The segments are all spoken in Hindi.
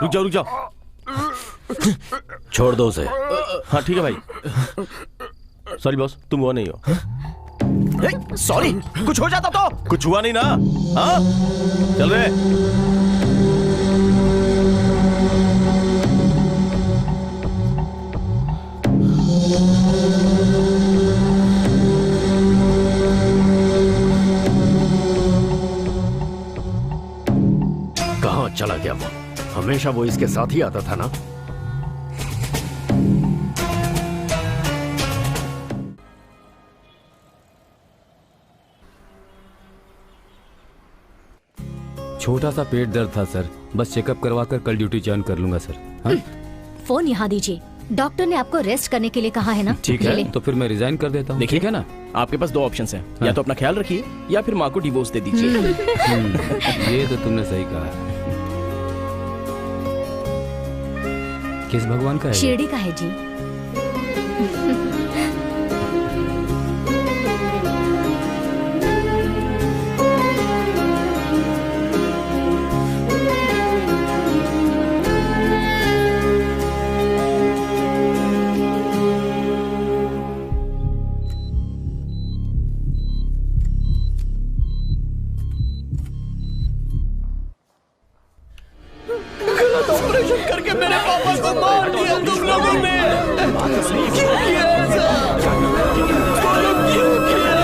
रुक जाओ रुक जाओ, छोड़ दो उसे। हाँ ठीक है भाई। सॉरी बॉस, तुम वो नहीं हो। सॉरी, कुछ हो जाता तो? कुछ हुआ नहीं ना। हाँ चल रहे। कहाँ चला गया वो? हमेशा वो इसके साथ ही आता था ना। छोटा सा पेट दर्द था सर, बस चेकअप करवाकर कल ड्यूटी ज्वाइन कर लूंगा सर। हाँ? फोन यहाँ दीजिए, डॉक्टर ने आपको रेस्ट करने के लिए कहा है ना। ठीक है, तो फिर मैं रिजाइन कर देता हूँ। देखिए है ना, आपके पास दो ऑप्शंस हैं। या तो अपना ख्याल रखिए या फिर माँ को डिवोर्स दे दीजिए। ये तो तुमने सही कहा। किस भगवान का है? शिरडी का है जी। ऑपरेशन करके मेरे पापा को मार दिया तुम लोगों ने। क्यों किया ऐसा? क्यों किया?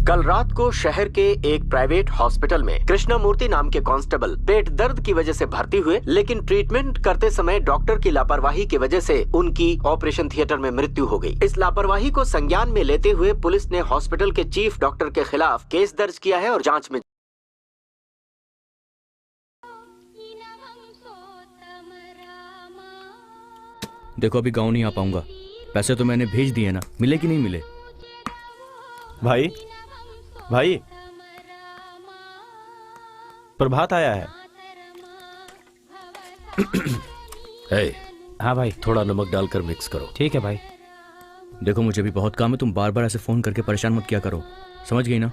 कल रात को शहर के एक प्राइवेट हॉस्पिटल में कृष्णमूर्ति नाम के कांस्टेबल पेट दर्द की वजह से भर्ती हुए, लेकिन ट्रीटमेंट करते समय डॉक्टर की लापरवाही की वजह से उनकी ऑपरेशन थिएटर में मृत्यु हो गई। इस लापरवाही को संज्ञान में लेते हुए पुलिस ने हॉस्पिटल के चीफ डॉक्टर के खिलाफ केस दर्ज किया है और जांच में। देखो अभी गाँव नहीं आ पाऊंगा, पैसे तो मैंने भेज दिए ना, मिले कि नहीं मिले? भाई भाई, प्रभात आया है। hey, हाँ भाई, थोड़ा नमक डालकर मिक्स करो। ठीक है भाई। देखो मुझे भी बहुत काम है, तुम बार बार ऐसे फोन करके परेशान मत किया करो, समझ गई ना?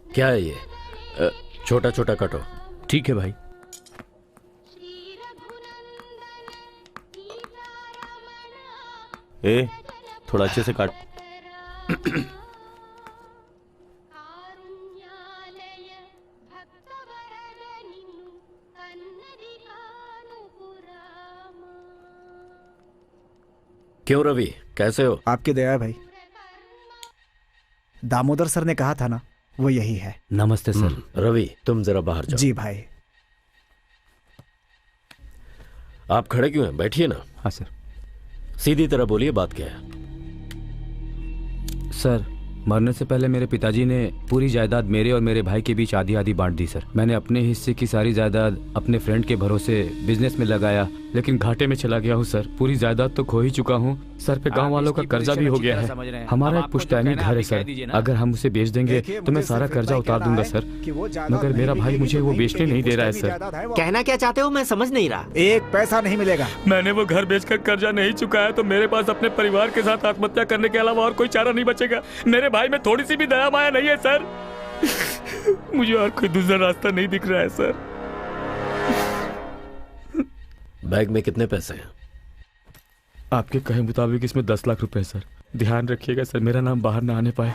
क्या है ये? छोटा छोटा कटो। ठीक है भाई। ए, थोड़ा अच्छे से काट। क्यों रवि, कैसे हो? आपकी दया है भाई। दामोदर सर ने कहा था ना, वो यही है। नमस्ते सर। रवि तुम जरा बाहर जाओ। जी भाई। आप खड़े क्यों हैं? बैठिए ना। हाँ सर। सीधी तरह बोलिए, बात क्या है? सर, मरने से पहले मेरे पिताजी ने पूरी जायदाद मेरे और मेरे भाई के बीच आधी आधी बांट दी सर। मैंने अपने हिस्से की सारी जायदाद अपने फ्रेंड के भरोसे बिजनेस में लगाया, लेकिन घाटे में चला गया हूँ सर। पूरी जायदाद तो खो ही चुका हूँ सर। पे गांव वालों का कर्जा भी हो गया है। हमारा एक पुश्तैनी घर है सर, अगर हम उसे बेच देंगे तो मैं सारा कर्जा उतार दूंगा सर, मगर मेरा भाई मुझे वो बेचने नहीं दे रहा है सर। कहना क्या चाहते हो, मैं समझ नहीं रहा। एक पैसा नहीं मिलेगा। मैंने वो घर बेचकर कर्जा नहीं चुकाया तो मेरे पास अपने परिवार के साथ आत्महत्या करने के अलावा और कोई चारा नहीं बचेगा। मेरे भाई में थोड़ी सी भी दया माया नहीं है सर। मुझे और कोई दूसरा रास्ता नहीं दिख रहा है सर। बैग में कितने पैसे हैं? आपके कहे मुताबिक इसमें 10 लाख रुपए सर। ध्यान रखिएगा सर, मेरा नाम बाहर ना आने पाए।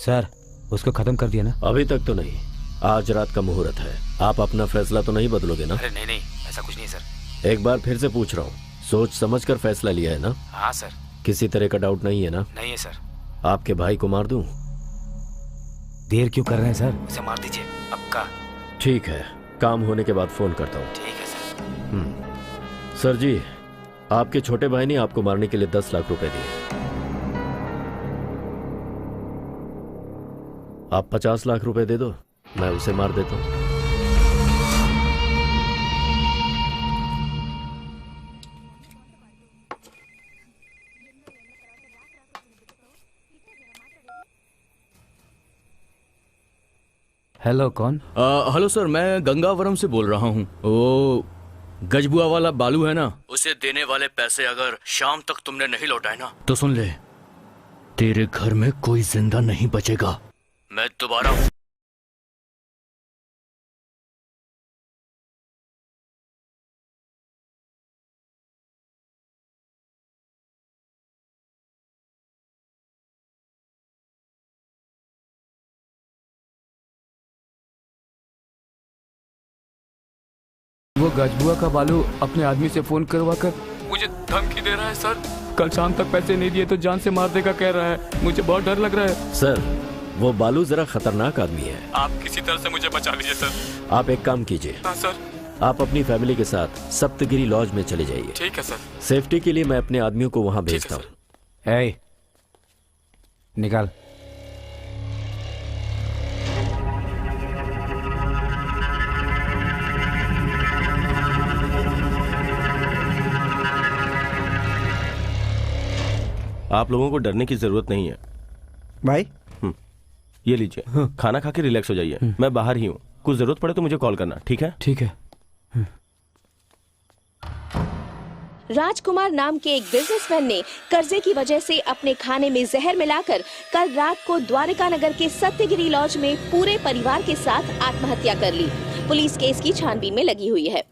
सर उसको खत्म कर दिया ना? अभी तक तो नहीं, आज रात का मुहूर्त है। आप अपना फैसला तो नहीं बदलोगे ना? अरे नहीं, ऐसा कुछ नहीं सर। एक बार फिर से पूछ रहा हूँ, सोच समझ कर फैसला लिया है ना? हाँ सर। किसी तरह का डाउट नहीं है ना? नहीं है सर। आपके भाई को मार दूं? देर क्यों कर रहे हैं सर? उसे मार दीजिए पक्का। ठीक है, काम होने के बाद फोन करता हूँ। ठीक है सर। सर जी, आपके छोटे भाई ने आपको मारने के लिए 10 लाख रुपए दिए। आप 50 लाख रुपए दे दो, मैं उसे मार देता हूँ। हेलो, कौन? हेलो सर, मैं गंगावरम से बोल रहा हूँ। वो गजबुआ वाला बालू है ना, उसे देने वाले पैसे अगर शाम तक तुमने नहीं लौटाए ना तो सुन ले, तेरे घर में कोई जिंदा नहीं बचेगा। मैं दोबारा वो गजबुआ का बालू अपने आदमी से फोन करवा कर मुझे धमकी दे रहा है सर। कल शाम तक पैसे नहीं दिए तो जान से मार देगा कह रहा है। मुझे बहुत डर लग रहा है सर। वो बालू जरा खतरनाक आदमी है। आप किसी तरह से मुझे बचा लीजिए सर। आप एक काम कीजिए। हाँ सर। आप अपनी फैमिली के साथ सप्तगिरी लॉज में चले जाइए। ठीक है सर। सेफ्टी के लिए मैं अपने आदमियों को वहां भेजता हूँ। निकाल। आप लोगों को डरने की जरूरत नहीं है भाई। ये लीजिए, खाना खा के रिलैक्स हो जाइए। मैं बाहर ही हूँ, कुछ जरूरत पड़े तो मुझे कॉल करना, ठीक है? ठीक है। राजकुमार नाम के एक बिजनेसमैन ने कर्जे की वजह से अपने खाने में जहर मिलाकर कल रात को द्वारका नगर के सत्यगिरी लॉज में पूरे परिवार के साथ आत्महत्या कर ली। पुलिस केस की छानबीन में लगी हुई है।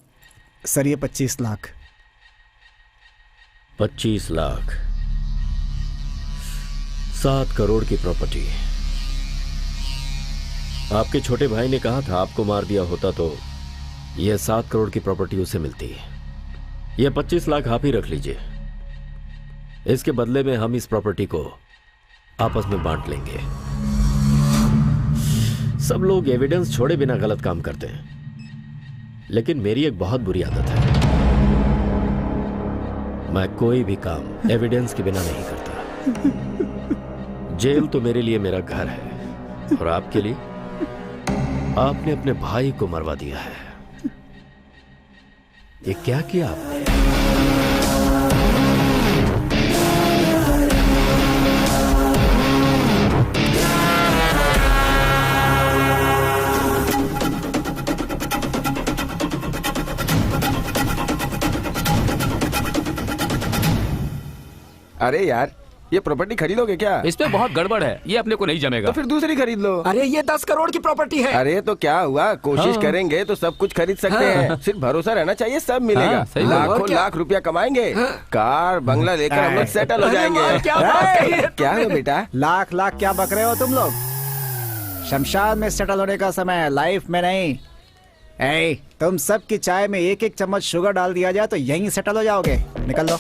सर ये 25 लाख। 25 लाख, 7 करोड़ की प्रॉपर्टी। आपके छोटे भाई ने कहा था आपको मार दिया होता तो यह 7 करोड़ की प्रॉपर्टी उसे मिलती। यह 25 लाख आप ही रख लीजिए। इसके बदले में हम इस प्रॉपर्टी को आपस में बांट लेंगे। सब लोग एविडेंस छोड़े बिना गलत काम करते हैं, लेकिन मेरी एक बहुत बुरी आदत है, मैं कोई भी काम एविडेंस के बिना नहीं करता। जेल तो मेरे लिए मेरा घर है, और आपके लिए आपने अपने भाई को मरवा दिया है। ये क्या किया आपने? अरे यार, ये प्रॉपर्टी खरीदोगे क्या? इसमें बहुत गड़बड़ है, ये अपने को नहीं जमेगा। तो फिर दूसरी खरीद लो। अरे ये 10 करोड़ की प्रॉपर्टी है। अरे तो क्या हुआ, कोशिश करेंगे तो सब कुछ खरीद सकते हैं। सिर्फ भरोसा रहना चाहिए, सब मिलेगा। लाखों लाख रुपया कमाएंगे, कार बंगला लेकर हम लोग सेटल हो जाएंगे। क्या है बेटा? लाख लाख क्या बक रहे हो तुम लोग? शमशान में सेटल होने का समय है, लाइफ में नहीं। तुम सबकी चाय में 1-1 चम्मच शुगर डाल दिया जाए तो यहीं सेटल हो जाओगे। निकल लो।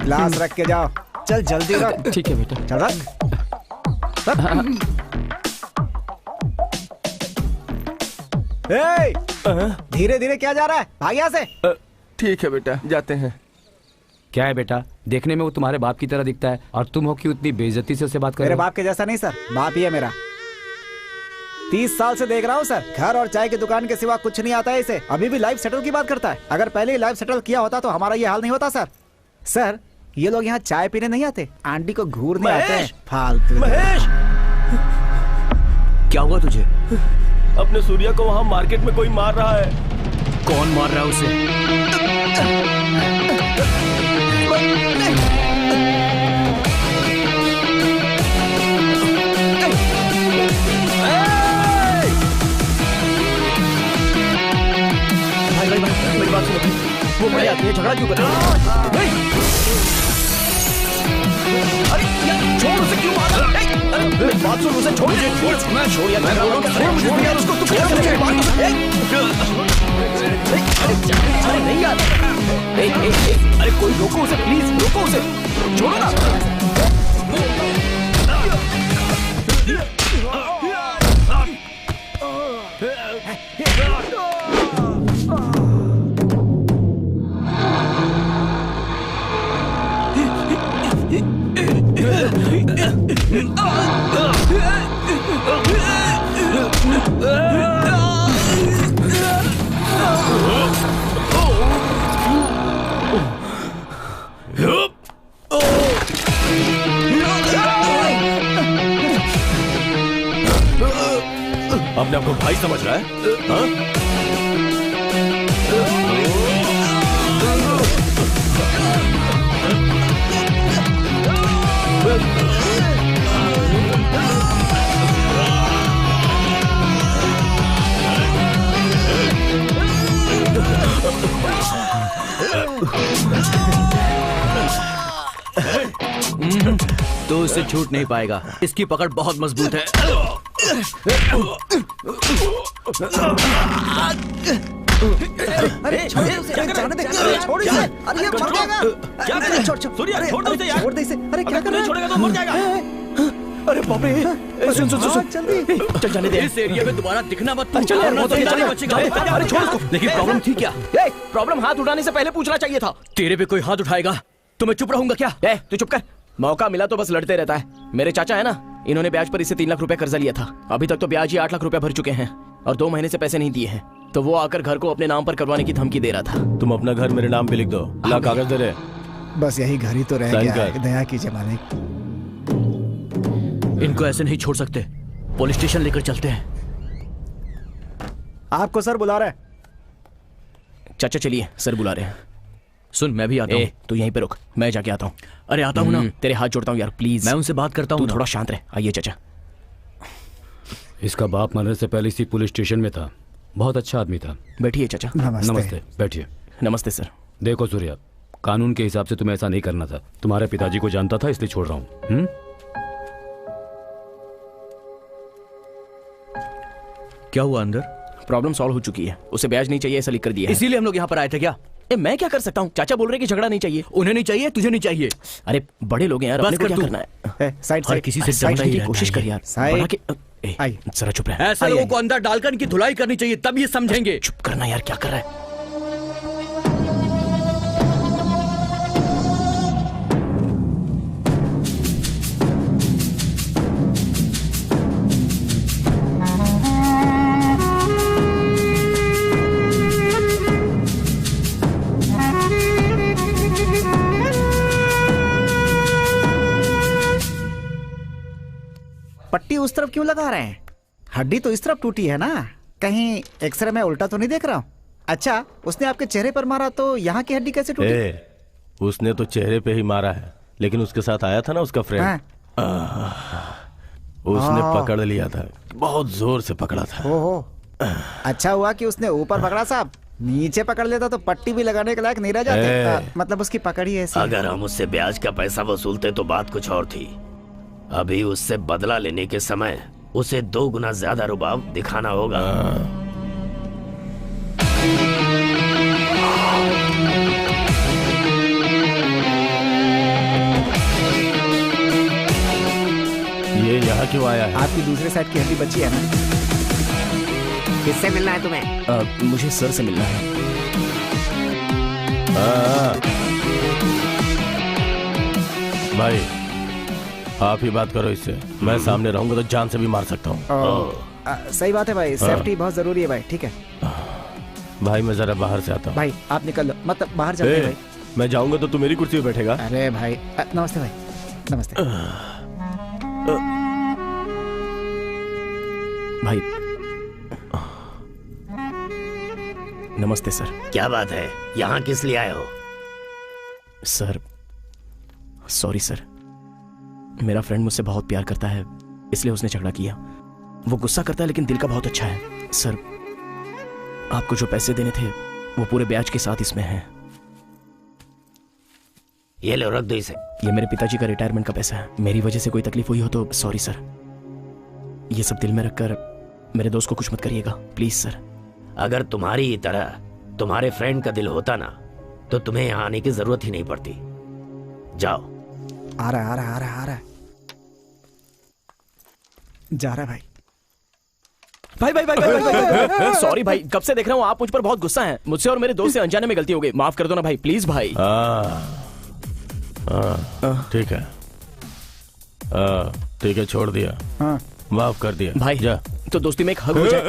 ग्लास रख के जाओ। चल जल्दी रख। ठीक है बेटा। चल रख। धीरे धीरे क्या जा रहा है, भाग यहाँ से। ठीक है बेटा, जाते हैं। क्या है बेटा, देखने में वो तुम्हारे बाप की तरह दिखता है और तुम हो कि उतनी बेइज्जती से उसे बात कर रहे मेरे हो। बाप के जैसा नहीं सर, बाप ही है मेरा। 30 साल से देख रहा हूँ सर, घर और चाय की दुकान के सिवा कुछ नहीं आता है इसे। अभी भी लाइफ सेटल की बात करता है। अगर पहले ही लाइफ सेटल किया होता तो हमारा ये हाल नहीं होता सर। सर ये लोग यहाँ चाय पीने नहीं आते, आंटी को घूरने आते हैं। फालतू। महेश, क्या हुआ तुझे? अपने सूर्या को वहाँ मार्केट में कोई मार रहा है। कौन मार रहा है उसे? मेरी बात सुनो, वो भाई आती है, झगड़ा क्यों कर रहे हो? अरे यार छोड़, उसे क्यों मारा? अरे बात सुन, उसे छोड़, मैं छोड़ यार, मैं बोल रहा हूँ छोड़ यार उसको, तू क्या कर रहा है? अरे नहीं यार, अरे कोई रोको उसे, प्लीज रोको उसे, छोड़ो ना। अपने आपको भाई समझ रहा है? हाँ? तो उससे छूट नहीं पाएगा, इसकी पकड़ बहुत मजबूत है। अरे छोड़ उसे, जाने दे, छोड़ इसे, अरे ये मर जाएगा। क्या कर रहा है? सूर्या छोड़ दो उसे यार, छोड़ दे इसे, अरे क्या कर रहा है? छोड़ेगा तो मर जाएगा। अरे बाप रे, सुन सुन सुन, जल्दी चल जाने दे। इस एरिया में दोबारा दिखना मत। चल यार, अरे छोड़ उसको। लेकिन प्रॉब्लम थी क्या? प्रॉब्लम हाथ उठाने से पहले पूछना चाहिए था। तेरे पे कोई हाथ उठाएगा तो मैं चुप रहूंगा क्या? तू चुप कर, मौका मिला तो बस लड़ते रहता है। मेरे चाचा है ना, इन्होंने ब्याज पर इससे 3 लाख रुपए कर्जा लिया था। अभी तक तो ब्याज ही 8 लाख रुपए भर चुके हैं और 2 महीने से पैसे नहीं दिए हैं। तो वो आकर घर को अपने नाम पर करवाने की धमकी दे रहा था। तुम अपना घर मेरे नाम पे लिख दो, ला कागज दे रहे। बस यही घर ही तो रह साइन गया कर। है, दया कीजिए मालिक। इनको ऐसे नहीं छोड़ सकते, पुलिस स्टेशन लेकर चलते हैं। आपको सर बुला रहे हैं। चाचा चलिए, सर बुला रहे हैं। सुन, मैं भी आता हूँ। तू यहीं पे रुक, मैं जाके आता हूँ। अरे आता हूँ ना। तेरे हाथ जोड़ता हूँ यार, प्लीज। मैं उनसे बात करता हूँ। तू थोड़ा शांत रह। आइए चाचा। इसका बाप मरने से पहले इसी पुलिस स्टेशन में था। बहुत अच्छा आदमी था। बैठिए चाचा। नमस्ते, बैठिए। नमस्ते सर। देखो सूर्या, कानून के हिसाब से तुम्हें ऐसा नहीं करना था। तुम्हारे पिताजी को जानता था इसलिए छोड़ रहा हूँ। क्या हुआ अंदर? प्रॉब्लम सॉल्व हो चुकी है, उसे ब्याज नहीं चाहिए ऐसा लिख कर दिया है। इसीलिए हम लोग यहाँ पर आए थे क्या? मैं क्या कर सकता हूँ? चाचा बोल रहे कि झगड़ा नहीं चाहिए। उन्हें नहीं चाहिए, तुझे नहीं चाहिए। अरे बड़े लोग हैं यार, अपने को क्या करना है? साइड हर किसी से डरने की कोशिश कर यार। साइड जरा चुप रह। ऐसे लोगों को अंदर डालकर इनकी धुलाई करनी चाहिए, तब ये समझेंगे। चुप करना यार, क्या कर रहा है? पट्टी उस तरफ क्यों लगा रहे हैं? हड्डी तो इस तरफ टूटी है ना, कहीं एक्सरे में उल्टा तो नहीं देख रहा हूँ? अच्छा, उसने आपके चेहरे पर मारा तो यहाँ की हड्डी कैसे टूटी? उसने तो चेहरे पे ही मारा है, लेकिन उसके साथ आया था ना उसका फ्रेंड। उसने पकड़ लिया था, बहुत जोर से पकड़ा था। ओहो, अच्छा हुआ कि उसने ऊपर पकड़ा साहब, नीचे पकड़ लेता तो पट्टी भी लगाने के लायक नहीं रह जाते। मतलब उसकी पकड़ी ऐसी। अगर हम उससे ब्याज का पैसा वसूलते तो बात कुछ और थी। अभी उससे बदला लेने के समय उसे 2 गुना ज्यादा रुबाब दिखाना होगा। ये यहाँ क्यों आया है? आपकी दूसरे साइड की हड्डी बची है ना? किससे मिलना है तुम्हें? मुझे सर से मिलना है। भाई आप ही बात करो इससे, मैं सामने रहूंगा तो जान से भी मार सकता हूँ। सही बात है भाई, सेफ्टी बहुत जरूरी है भाई। ठीक है भाई, मैं जरा बाहर से आता हूँ। भाई आप निकल लो, मतलब बाहर जाते हैं भाई। मैं जाऊंगा तो तू मेरी कुर्सी पे बैठेगा। अरे भाई नमस्ते भाई। नमस्ते भाई। नमस्ते सर। क्या बात है, यहाँ किस लिए आए हो? सर सॉरी सर, मेरा फ्रेंड मुझसे बहुत प्यार करता है, इसलिए उसने झगड़ा किया। वो गुस्सा करता है लेकिन दिल का बहुत अच्छा है। सर आपको जो पैसे देने थे वो पूरे ब्याज के साथ इसमें हैं। ये लो, रख दो इसे। ये मेरे पिताजी का रिटायरमेंट का पैसा है। मेरी वजह से कोई तकलीफ हुई हो तो सॉरी सर। ये सब दिल में रखकर मेरे दोस्त को कुछ मत करिएगा प्लीज सर। अगर तुम्हारी ही तरह तुम्हारे फ्रेंड का दिल होता ना तो तुम्हें यहाँ आने की जरूरत ही नहीं पड़ती। जाओ। आ रहा है जा रहा है भाई। सॉरी भाई, कब से देख रहा हूँ आप मुझ पर बहुत गुस्सा हैं। मुझसे और मेरे दोस्त से अनजाने में गलती हो गई, माफ कर दो ना भाई प्लीज भाई। ठीक है ठीक है, छोड़ दिया, माफ कर दिया भाई। जा। तो दोस्ती में एक हग हो जाए।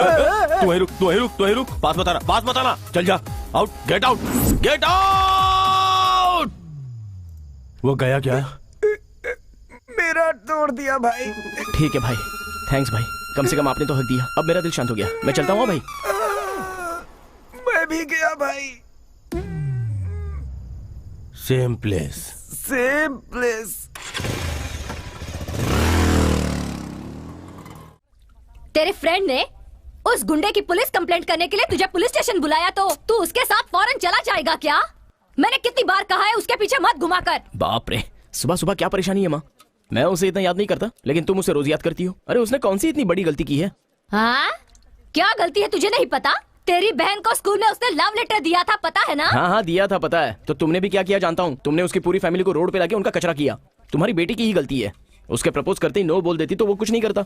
तू ही रुक, पास बताना, चल जा, आउट, गेट आउट। वो गया क्या? मेरा तोड़ दिया भाई। ठीक है भाई, थैंक्स भाई, कम से कम आपने तो हक दिया। अब मेरा दिल शांत हो गया, मैं चलता हूँ भाई। मैं भी गया भाई। Same place. तेरे फ्रेंड ने उस गुंडे की पुलिस कंप्लेंट करने के लिए तुझे पुलिस स्टेशन बुलाया तो तू उसके साथ फौरन चला जाएगा क्या? मैंने कितनी बार कहा है उसके पीछे मत घुमा कर। बाप रे, सुबह सुबह क्या परेशानी है माँ? मैं उसे इतना याद नहीं करता, लेकिन तुम उसे रोज याद करती हो। अरे उसने कौन सी इतनी बड़ी गलती की है? हाँ, क्या गलती है तुझे नहीं पता? तेरी बहन को स्कूल में उसने लव लेटर दिया था, पता है ना? हाँ दिया था, पता है। तो तुमने भी क्या किया जानता हूँ। तुमने उसकी पूरी फैमिली को रोड पे लाके उनका कचरा किया। तुम्हारी बेटी की ही गलती है। उसके प्रपोज करते ही नो बोल देती तो वो कुछ नहीं करता,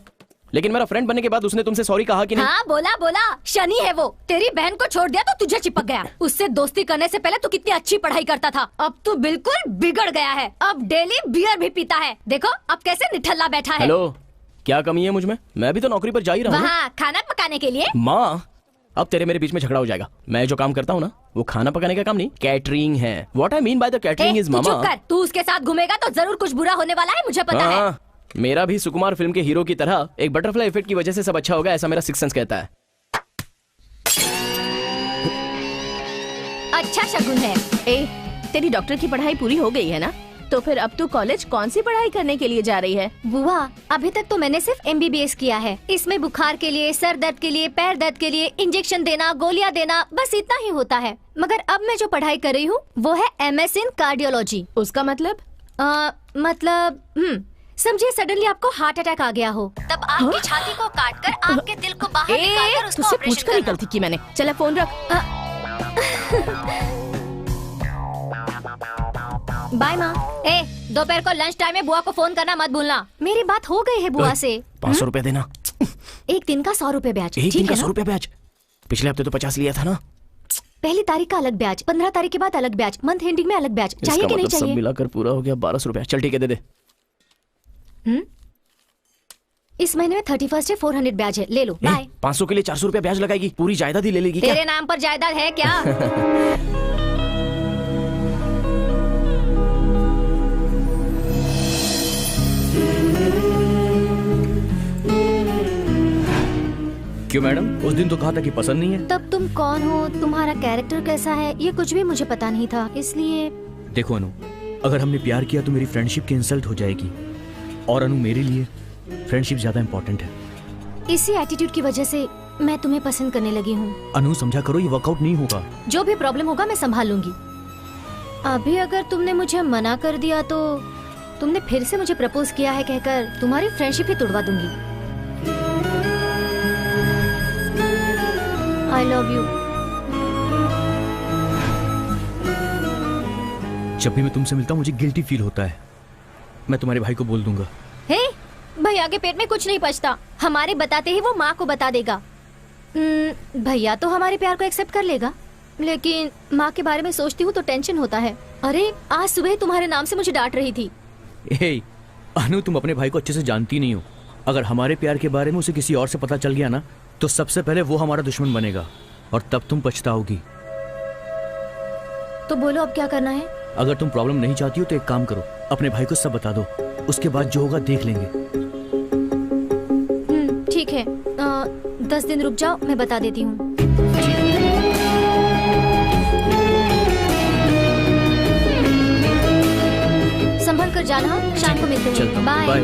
लेकिन मेरा फ्रेंड बनने के बाद उसने तुमसे सॉरी कहा कि नहीं? हाँ बोला, शनि है वो। तेरी बहन को छोड़ दिया तो तुझे चिपक गया। उससे दोस्ती करने से पहले तू कितनी अच्छी पढ़ाई करता था, अब तू बिल्कुल बिगड़ गया है। अब डेली बियर भी पीता है। देखो अब कैसे निठल्ला बैठा है। हेलो, क्या कमी है मुझ में? मैं भी तो नौकरी पर जा ही रहा हूँ। वहाँ खाना पकाने के लिए। माँ, अब तेरे मेरे बीच में झगड़ा हो जाएगा। मैं जो काम करता हूँ ना, वो खाना पकाने का काम नहीं, कैटरिंग है। What I mean by the catering is मामा। चुप कर, तू उसके साथ घूमेगा तो जरूर कुछ बुरा होने वाला है, मुझे पता है। मेरा भी सुकुमार फिल्म के हीरो की तरह एक बटरफ्लाई इफेक्ट की वजह से सब अच्छा होगा, ऐसा मेरा सिक्स सेंस कहता है। अच्छा शगुन है। तेरी डॉक्टर की पढ़ाई पूरी हो गई है ना? तो फिर अब तू कॉलेज कौन सी पढ़ाई करने के लिए जा रही है? बुआ, अभी तक तो मैंने सिर्फ MBBS किया है। इसमें बुखार के लिए, सर दर्द के लिए, पैर दर्द के लिए इंजेक्शन देना, गोलियां देना, बस इतना ही होता है। मगर अब मैं जो पढ़ाई कर रही हूँ वो है MS इन कार्डियोलॉजी। उसका मतलब? समझिए सडनली आपको हार्ट अटैक आ गया हो, तब आपकी छाती को काटकर आपके दिल को बाहर निकालकर उसको तुझसे ऑपरेशन पूछकर ही गलती की मैंने। चला फोन रख। बाय माँ। दोपहर को लंच टाइम में बुआ को फोन करना मत भूलना। मेरी बात हो गई है बुआ से। 500 रुपए देना। एक दिन का 100 रुपए ब्याज। एक दिन का 100 रुपए ब्याज? पिछले हफ्ते तो 50 लिया था ना। पहली तारीख का अलग ब्याज, 15 तारीख के बाद अलग ब्याज, मंथ एंडिंग में अलग ब्याज। चाहिए कि नहीं चाहिए? सब मिलाकर पूरा हो गया 1200 रुपया। चल ठीक है, दे दे। इस महीने में 31 है, 400 ब्याज है, ले लो। बाय। 500 के लिए 400 रुपया ब्याज लगाएगी? पूरी जायदाद ही ले लेगी क्या? तेरे नाम पर जायदाद है क्या? क्यों मैडम, उस दिन तो कहा था कि पसंद नहीं है। तब तुम कौन हो, तुम्हारा कैरेक्टर कैसा है, ये कुछ भी मुझे पता नहीं था, इसलिए। देखो अनु, अगर हमने प्यार किया तो मेरी फ्रेंडशिप की इंसल्ट हो जाएगी, और अनु मेरे लिए फ्रेंडशिप ज्यादा इम्पोर्टेंट है। इसी एटीट्यूड की वजह से मैं तुम्हें पसंद करने लगी हूँ। अनु समझा करो, ये वर्कआउट नहीं होगा। जो भी प्रॉब्लम होगा मैं संभाल लूंगी। अभी अगर तुमने मुझे मना कर दिया तो तुमने फिर से मुझे प्रपोज किया है कहकर तुम्हारी फ्रेंडशिप ही तोड़वा दूंगी। आई लव यू। जब भी मैं तुमसे मिलता हूँ मुझे गिल्टी फील होता है। मैं तुम्हारे भाई को बोल दूंगा। हे, भैया के पेट में कुछ नहीं पचता, हमारे बताते ही वो माँ को बता देगा। भैया तो हमारे प्यार को एक्सेप्ट कर लेगा, लेकिन माँ के बारे में सोचती हूँ तो टेंशन होता है। अरे आज सुबह तुम्हारे नाम से मुझे डांट रही थी। अनु, तुम अपने भाई को अच्छे से जानती नहीं हो। अगर हमारे प्यार के बारे में उसे किसी और से पता चल गया ना, तो सबसे पहले वो हमारा दुश्मन बनेगा और तब तुम पछताओगी। तो बोलो अब क्या करना है? अगर तुम प्रॉब्लम नहीं चाहती हो तो एक काम करो, अपने भाई को सब बता दो, उसके बाद जो होगा देख लेंगे। ठीक है, 10 दिन रुक जाओ, मैं बता देती हूँ। संभल कर जाना, शाम को मिलते हैं। बाय।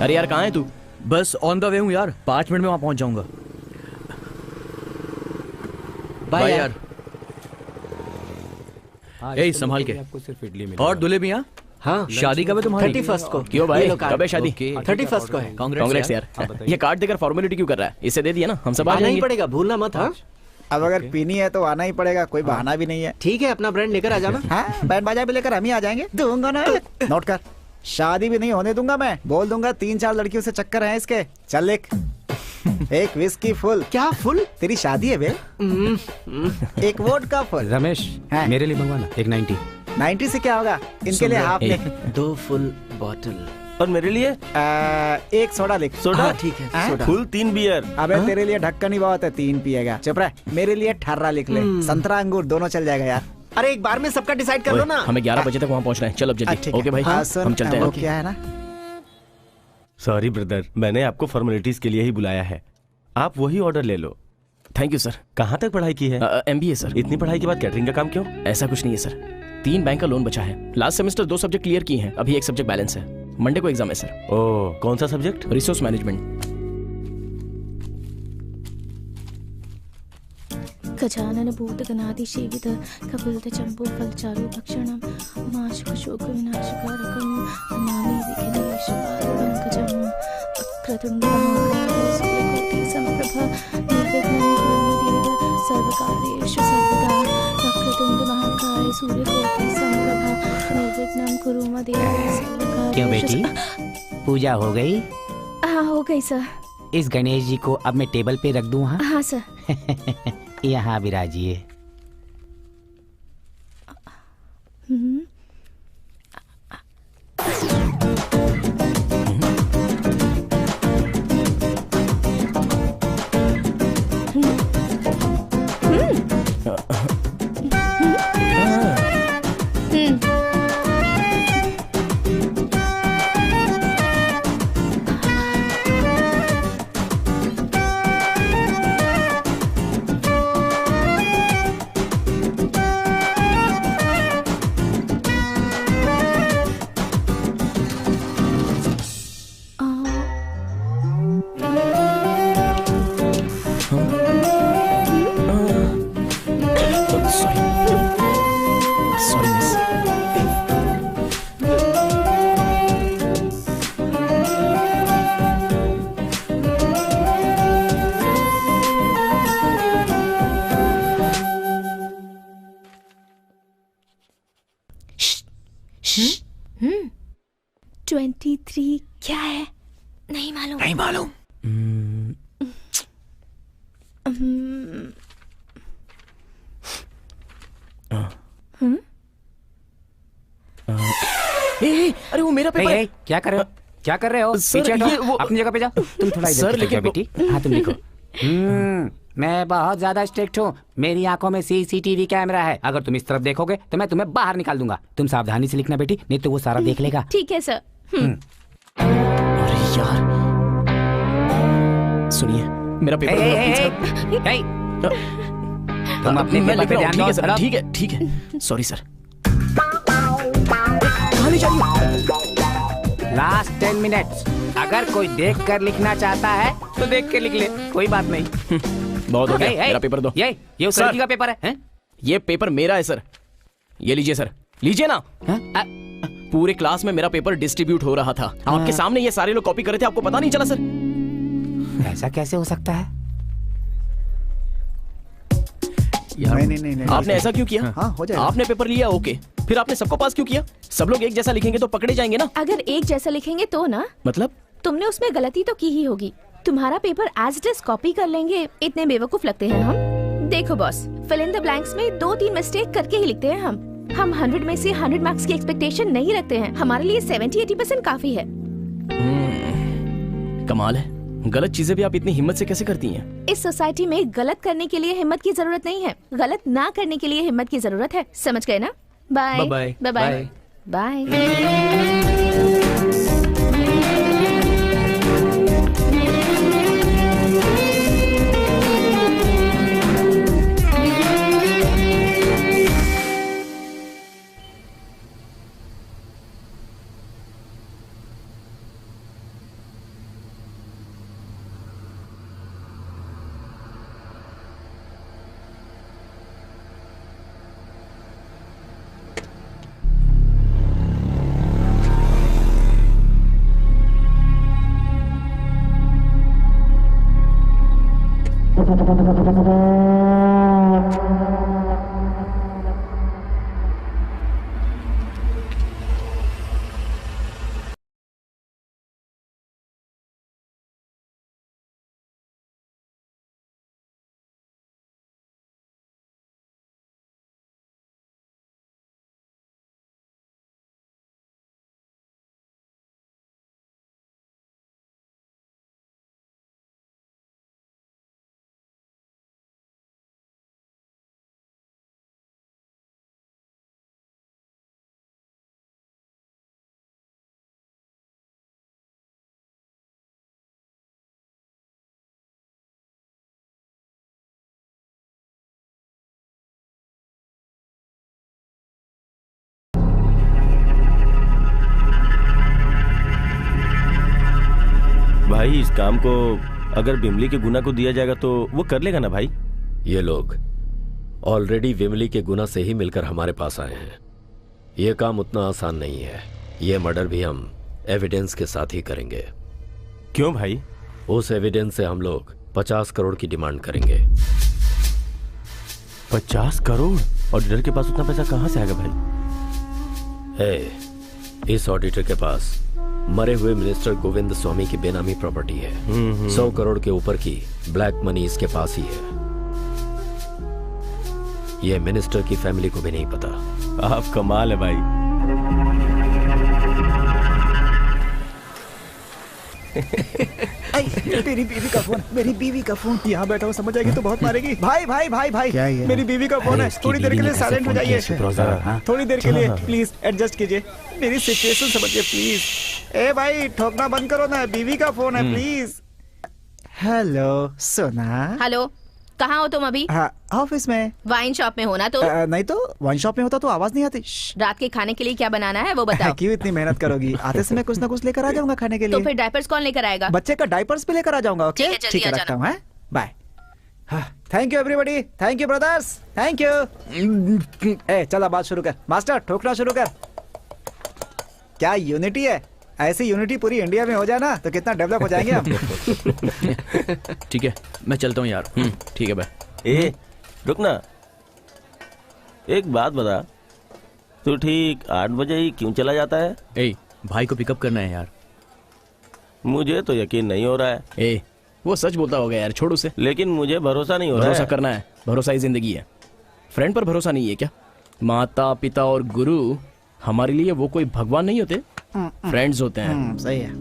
अरे यार कहाँ है तू? बस ऑन द वे हूँ यार, 5 मिनट में वहाँ पहुँच जाऊंगा। बाय यार। ए संभाल के। आपको सिर्फ इडली मिलेगी। और दूल्हे मियां? हाँ शादी कब है तुम्हारी? 31 को। क्यों भाई, कब है शादी? 31 को है। कांग्रेस यार। ये कार्ड देकर फॉर्मेलिटी क्यों कर रहा है? इसे दे दिया ना, हम सब आ आना ही जाएंगे। पड़ेगा, भूलना मत। हाँ अब अगर पीनी है तो आना ही पड़ेगा, कोई बहाना भी नहीं है। ठीक है, अपना ब्रांड लेकर आ जाना। हाँ बैंड बाजा भी लेकर हम ही आ जाएंगे। दूंगा ना, नोट कर। शादी भी नहीं होने दूंगा मैं, बोल दूंगा 3-4 लड़कियों से चक्कर है इसके। चल लिख। एक विस्की फुल। क्या फुल? तेरी शादी है बे। एक वोडका फुल। रमेश हाँ। मेरे लिए मंगवाना एक 90। 90 से क्या होगा? इनके लिए हाफ लिख। 2 फुल बॉटल। और मेरे लिए एक सोडा लिख। सोडा? हाँ, ठीक है, हाँ? सोडा। Full 3 beer. अबे तेरे लिए ढक्कन ही बहुत है, 3 पिएगा। चुप रह। मेरे लिए ठर्रा लिख ले। संतरा अंगूर दोनों चल जाएगा यार। अरे एक बार में सबका डिसाइड कर लो ना। हमें 11 बजे तक वहाँ पहुँचना है। चल अब जल्दी। ओके भाई, हम चलते हैं। क्या है ना, सॉरी ब्रदर, मैंने आपको फॉर्मेलिटीज के लिए ही बुलाया है। आप वही ऑर्डर ले लो। Thank you sir. कहाँ तक पढ़ाई की है? MBA sir. इतनी पढ़ाई के बाद कैटरिंग का काम क्यों? ऐसा कुछ नहीं है सर, 3 बैंक का लोन बचा है। लास्ट सेमेस्टर 2 सब्जेक्ट क्लियर किए हैं, अभी 1 सब्जेक्ट बैलेंस है। मंडे को एग्जाम है सर। ओह, कौन सा सब्जेक्ट? Resource management. गजानन भूतगणादि सेवित कपिलत चंपू फलचारु भक्षणम उमाशुक शोक विनाशकारकम नमामि विघ्नेश्वरं वक्रतुंड महाकाय सूर्यकोटि समप्रभा निर्विघ्नं कुरु देव सर्वकार्येषु सर्वदा। वक्रतुंड महाकाय सूर्यकोटि समप्रभा निर्विघ्नं कुरु देव सर्वकार्येषु। क्यों बेटी, पूजा हो गई? हाँ हो गई सर। इस गणेश जी को अब मैं टेबल पे रख दूं? हाँ सर। यहाँ विराजिए। क्या है? नहीं मालूम। नहीं मालूम। अरे वो मेरा पेपर है। क्या कर रहे हो? क्या कर रहे हो? सर, पीछे ये हटो, अपनी जगह पे जाओ। तुम थोड़ा इधर सर, की तरफ लेकिन जाओ बेटी। हाँ तुम लिखो। मैं बहुत ज्यादा स्ट्रिक्ट हूँ। मेरी आंखों में CCTV कैमरा है। अगर तुम इस तरफ देखोगे तो मैं तुम्हें बाहर निकाल दूंगा। तुम सावधानी से लिखना बेटी, नहीं तो वो सारा देख लेगा। ठीक है सर। अरे यार, सुनिए मेरा पेपर। तुम अपने पेपर पे ध्यान दो सर। ठीक है ठीक है, सॉरी सर। कहाँ ले जा रही हो? Last 10 minutes. अगर कोई देख कर लिखना चाहता है तो देख के लिख ले, कोई बात नहीं। बहुत हो गया, मेरा पेपर दो। ये उस लड़की का पेपर है? ये पेपर मेरा है सर, ये लीजिए सर, लीजिए ना। पूरे क्लास में मेरा पेपर डिस्ट्रीब्यूट हो रहा था, आपके सामने ये सारे लोग कॉपी कर रहे थे, आपको पता नहीं चला सर? ऐसा कैसे हो सकता है? नहीं, आपने ऐसा क्यों किया? हाँ, हो जाएगा। आपने पेपर लिया, ओके, फिर आपने सबको पास क्यों किया? सब लोग एक जैसा लिखेंगे तो पकड़े जाएंगे ना। अगर एक जैसा लिखेंगे तो ना, मतलब तुमने उसमें गलती तो की ही होगी। तुम्हारा paper as it is copy कर लेंगे, इतने बेवकूफ लगते हैं हम। देखो boss, fill in the blanks में 2-3 मिस्टेक करके ही लिखते हैं हम 100 में से 100 मार्क्स की एक्सपेक्टेशन नहीं रखते हैं। हमारे लिए 70-80% काफी है। कमाल है, गलत चीजें भी आप इतनी हिम्मत से कैसे करती हैं? इस सोसाइटी में गलत करने के लिए हिम्मत की जरूरत नहीं है, गलत ना करने के लिए हिम्मत की जरूरत है। समझ गए ना? Bye bye bye bye. भाई इस काम को अगर बिमली के गुना को दिया जाएगा तो वो कर लेगा ना भाई? ये लोग ऑलरेडी विमली के गुना से ही मिलकर हमारे पास आए हैं। ये काम उतना आसान नहीं है। ये मर्डर भी हम एविडेंस के साथ ही करेंगे। क्यों भाई? उस एविडेंस से हम लोग 50 करोड़ की डिमांड करेंगे। 50 करोड़? ऑडिटर के पास उतना पैसा कहाँ से आएगा भाई? इस ऑडिटर के पास मरे हुए मिनिस्टर गोविंद स्वामी की बेनामी प्रॉपर्टी है। 100 करोड़ के ऊपर की ब्लैक मनी इसके पास ही है। यह मिनिस्टर की फैमिली को भी नहीं पता। आप कमाल है भाई। मेरी बीवी का फोन, मेरी बीवी का फोन। यहाँ बैठा हूँ, समझ आएगी तो बहुत मारेगी। भाई भाई भाई भाई, मेरी बीवी का फोन है। थोड़ी देर के लिए साइलेंट हो जाइए। थोड़ी देर के लिए प्लीज एडजस्ट कीजिए। मेरी सिचुएशन समझिए प्लीज। ए भाई ठोकना बंद करो ना, बीवी का फोन है प्लीज। हेलो सोना। हेलो, कहाँ हो तुम अभी? हाँ, ऑफिस में। वाइन शॉप में हो ना? तो नहीं तो वाइन शॉप में होता तो आवाज नहीं आती। रात के खाने के लिए क्या बनाना है वो बताओ। क्यों इतनी मेहनत करोगी? आते समय कुछ ना कुछ लेकर आ जाऊंगा खाने के लिए। तो फिर डायपर्स कौन लेकर आएगा? बच्चे का डायपर्स भी लेकर आ जाऊंगा। ओके ठीक है, रखता हूँ। Bye. Thank you everybody. Thank you brothers. Thank you. ए चला बात शुरू कर। मास्टर ठोकना शुरू कर। क्या यूनिटी है? ऐसी यूनिटी पूरी इंडिया में हो जाए ना तो कितना डेवलप हो जाएंगे हम। ठीक है, मैं चलता हूँ यार। ठीक है भाई। ए रुक ना, एक बात बता, तू ठीक 8 बजे ही क्यों चला जाता है? ए भाई को पिकअप करना है यार। मुझे तो यकीन नहीं हो रहा है। ए वो सच बोलता होगा यार, छोड़ उसे। लेकिन मुझे भरोसा नहीं हो रहा है। भरोसा करना है, भरोसा ही जिंदगी है। फ्रेंड पर भरोसा नहीं है क्या? माता पिता और गुरु हमारे लिए वो कोई भगवान नहीं होते, फ्रेंड्स होते हैं। सही है।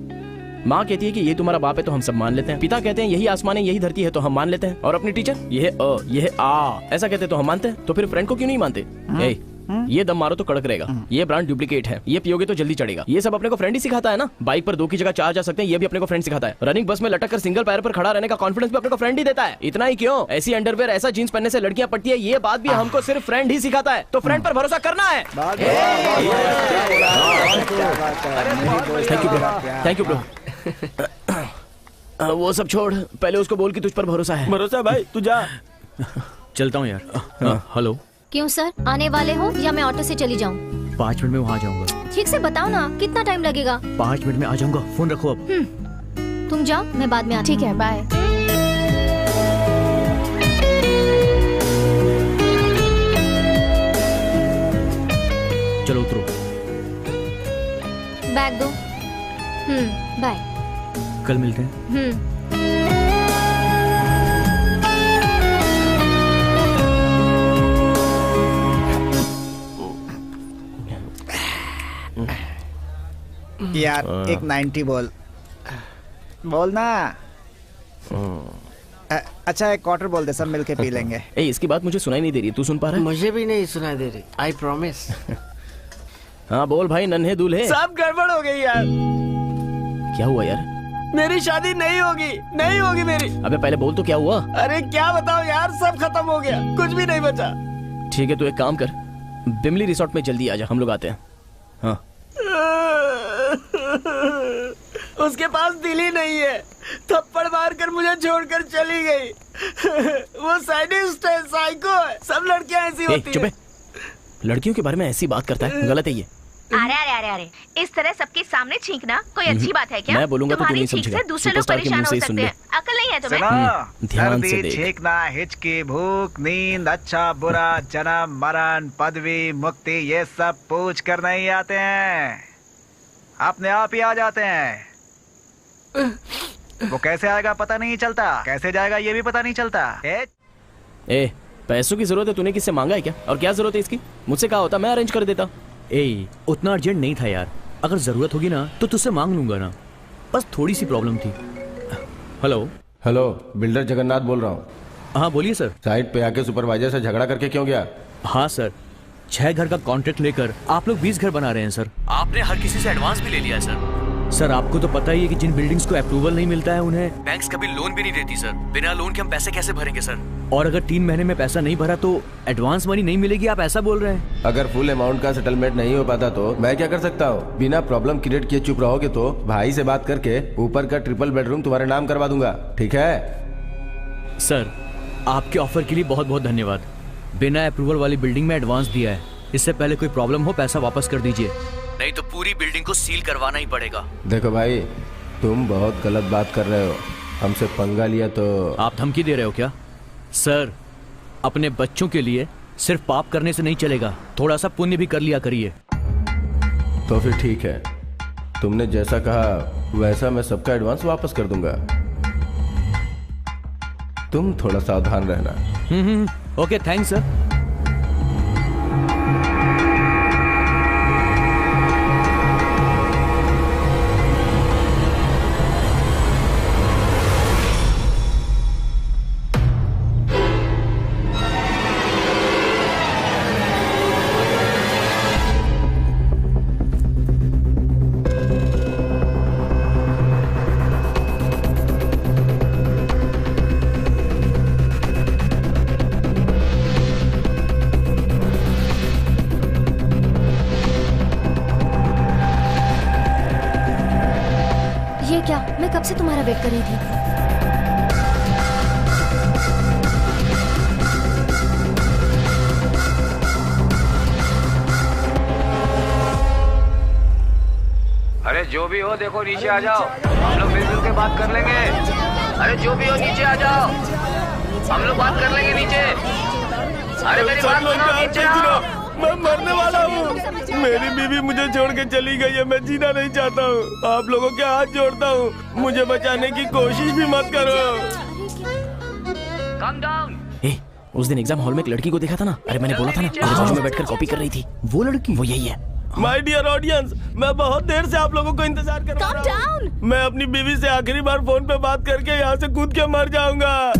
माँ कहती है कि ये तुम्हारा बाप है तो हम सब मान लेते हैं। पिता कहते हैं यही आसमान है, यही धरती है तो हम मान लेते हैं। और अपनी टीचर ये है अ, ये है आ, ऐसा कहते तो हम मानते हैं। तो फिर फ्रेंड को क्यों नहीं मानते? ये दम मारो तो कड़क रहेगा, ये ब्रांड डुप्लीकेट है, ये पियोगे तो जल्दी चढ़ेगा। ये सब अपने को फ्रेंड ही सिखाता है ना। बाइक पर 2 की जगह 4 जा सकते हैं, ये भी अपने को फ्रेंड सिखाता है। रनिंग बस में लटक कर सिंगल पैर पर खड़ा रहने का कॉन्फिडेंस भी अपने को फ्रेंड ही देता है। इतना ही क्यों, ऐसी अंडरवेयर ऐसा जींस पहनने से लड़कियां पड़ती है, ये बात भी हमको सिर्फ फ्रेंड ही सिखाता है। तो फ्रेंड पर भरोसा करना है। Thank you bro. वो सब छोड़, पहले उसको बोल कि तुझ पर भरोसा है। भरोसा भाई, तू जा। चलता हूँ यार। हेलो, क्यों सर, आने वाले हो या मैं ऑटो से चली जाऊँ? 5 मिनट में वहाँ आ जाऊंगा। ठीक से बताओ ना, कितना टाइम लगेगा? 5 मिनट में आ जाऊंगा, फोन रखो अब। तुम जाओ, मैं बाद में आती हूँ। ठीक है, बाय। चलो उतरो। बैग दो। बाय। कल मिलते हैं। यार एक 90 बोल ना। अच्छा एक क्वार्टर बोल दे, सब मिलके पी लेंगे। ए इसकी बात मुझे सुनाई नहीं दे रही, तू सुन पा रहा है? मुझे भी नहीं सुनाई दे रही। I promise. हाँ बोल भाई नन्हे दूल्हे। सब गड़बड़ हो गई यार। क्या हुआ यार? मेरी शादी नहीं होगी, नहीं होगी मेरी। अबे पहले बोल तो क्या हुआ? अरे क्या बताओ यार, सब खत्म हो गया, कुछ भी नहीं बचा। ठीक है तो एक काम कर, बिमली रिसोर्ट में जल्दी आ जा, हम लोग आते हैं। हाँ उसके पास दिल ही नहीं है, थप्पड़ मार कर मुझे छोड़कर चली गई। वो साइडिस्ट है, साइको है, सब लड़कियां ऐसी होती चुप है। लड़कियों के बारे में ऐसी बात करता है, गलत है ये। अरे अरे अरे अरे, इस तरह सबके सामने छींकना कोई अच्छी बात है क्या? मैं बोलूंगा तो तू तुम्हारी नहीं छींक समझेगा। से दूसरे लोग सुपरस्टार के परेशान मुंह हो से ही सुन सकते ले। हैं। अकल नहीं है तुम्हें? ध्यान से सर्दी, देख। छींकना, हिचकी, भूख, नींद, अच्छा बुरा, जन्म, मरण, पदवी, मुक्ति, ये सब पूछ कर नहीं आते हैं, अपने आप ही आ जाते हैं। वो कैसे आएगा पता नहीं चलता, कैसे जाएगा ये भी पता नहीं चलता। ए, पैसों की जरूरत है, तूने किससे मांगा है क्या? और क्या जरूरत है इसकी? मुझसे कहा होता, मैं अरेंज कर देता। ए, उतना अर्जेंट नहीं था यार। अगर जरूरत होगी ना तो तुझसे मांग लूंगा ना। बस थोड़ी सी प्रॉब्लम थी। हेलो हेलो, बिल्डर जगन्नाथ बोल रहा हूँ। हाँ बोलिए सर। साइट पे आके सुपरवाइजर से झगड़ा करके क्यों गया? हाँ सर, 6 घर का कॉन्ट्रैक्ट लेकर आप लोग 20 घर बना रहे हैं सर। आपने हर किसी से एडवांस भी ले लिया है सर। सर आपको तो पता ही है कि जिन बिल्डिंग्स को अप्रूवल नहीं मिलता है उन्हें बैंक्स कभी लोन भी नहीं देती सर। बिना लोन के हम पैसे कैसे भरेंगे सर? और अगर 3 महीने में पैसा नहीं भरा तो एडवांस मनी नहीं मिलेगी, आप ऐसा बोल रहे हैं? अगर फुल अमाउंट का सेटलमेंट नहीं हो पाता तो मैं क्या कर सकता हूँ? बिना प्रॉब्लम क्रिएट किए चुप रहोगे तो भाई से बात करके ऊपर का ट्रिपल बेडरूम तुम्हारे नाम करवा दूंगा, ठीक है? सर आपके ऑफर के लिए बहुत बहुत धन्यवाद। बिना अप्रूवल वाली बिल्डिंग में एडवांस दिया है। इससे पहले कोई प्रॉब्लम हो पैसा वापस कर दीजिए, नहीं तो पूरी बिल्डिंग को सील करवाना ही पड़ेगा। देखो भाई, तुम बहुत गलत बात कर रहे हो। हमसे पंगा लिया तो आप धमकी दे रहे हो क्या? सर अपने बच्चों के लिए सिर्फ पाप करने से नहीं चलेगा, थोड़ा सा पुण्य भी कर लिया करिए। तो फिर ठीक है, तुमने जैसा कहा वैसा मैं सबका एडवांस वापस कर दूंगा। तुम थोड़ा सावधान रहना। Okay thanks sir. ये क्या, मैं कब से तुम्हारा वेट कर रही थी। अरे जो भी हो देखो नीचे आ जाओ, हम लोग मिलजुल के बात कर लेंगे। अरे जो भी हो नीचे आ जाओ, हम लोग बात कर लेंगे नीचे। अरे मेरी बात सुनो, नीचे आओ। मैं मरने वाला हूँ। मेरी बीवी मुझे छोड़ के चली गई है, मैं जीना नहीं चाहता हूँ। आप लोगों के हाथ जोड़ता हूँ, मुझे बचाने की कोशिश भी मत करो। Calm down। उस दिन एग्जाम हॉल में एक लड़की को देखा था ना? अरे मैंने बोला था ना, मेरे बाजू में बैठकर कॉपी कर रही थी। वो लड़की, वो यही है। माय डियर ऑडियंस, मैं बहुत देर से आप लोगों को इंतजार कर रहा हूँ। मैं अपनी बीवी से आखिरी बार फोन पे बात करके यहाँ से कूद के मर जाऊंगा।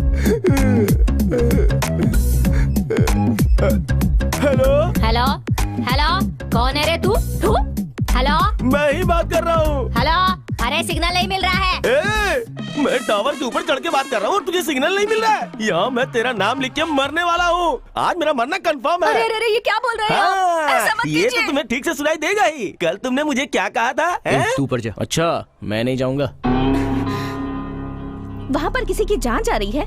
हेलो हेलो हेलो, कौन है रे तू? हेलो, मैं ही बात कर रहा हूँ। हेलो, अरे सिग्नल नहीं मिल रहा है। मैं टावर के ऊपर चढ़ के बात कर रहा हूँ और तुझे सिग्नल नहीं मिल रहा है। यहाँ मैं तेरा नाम लिख के मरने वाला हूँ। आज मेरा मरना कंफर्म है। अरे अरे, ये क्या बोल रहे हो? ऐसा मत ये कीजिए। तो तुम्हें ठीक से सुनाई देगा ही। कल तुमने मुझे क्या कहा था? तू ऊपर जा। अच्छा, मैं नहीं जाऊंगा। वहाँ पर किसी की जान जा रही है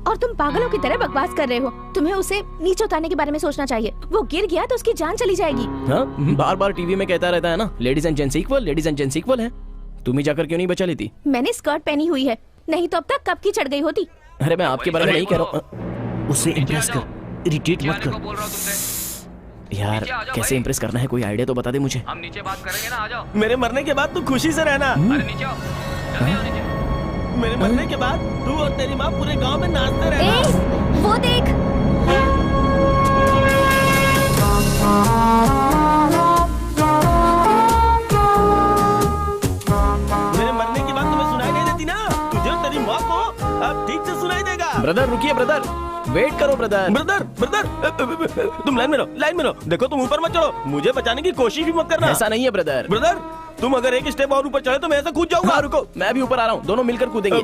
और तुम पागलों की तरह बकवास कर रहे हो। तुम्हें उसे नीचे उतारने के बारे में सोचना चाहिए। वो गिर गया तो उसकी जान चली जाएगी। हाँ, बार बार टीवी में कहता रहता है ना, ladies and gents equal, ladies and gents equal है। तुम ही जाकर क्यों नहीं बचा लेती? मैंने स्कर्ट पहनी हुई है, नहीं तो अब तक कब की चढ़ गई होती। अरे मैं आपके बारे में नहीं कह रहा हूँ। उसे इम्प्रेस कर, इरिटेट मत कर। यार कैसे इम्प्रेस करना है, कोई आइडिया तो बता दे मुझे। हम नीचे बात करेंगे ना, आ जाओ। मेरे मरने के बाद तू खुशी से रहना। अरे नीचे आओ, जल्दी आओ नीचे। मेरे मरने के बाद तू और तेरी माँ पूरे गांव में नाचते रहना। वो देख। मेरे मरने के बाद तुम्हें सुनाई नहीं देती ना? तुझे और तेरी माँ को अब ठीक से सुनाई देगा। ब्रदर रुकिए, ब्रदर वेट करो। ब्रदर ब्रदर ब्रदर, तुम लाइन में रहो, लाइन में रहो। देखो तुम ऊपर मत चढ़ो, मुझे बचाने की कोशिश भी मत करना। ऐसा नहीं है ब्रदर। ब्रदर तुम अगर एक स्टेप और ऊपर चढ़े तो मैं ऐसा कूद जाऊंगा। हाँ, रुको, मैं भी ऊपर आ रहा हूँ, दोनों मिलकर कूदेंगे।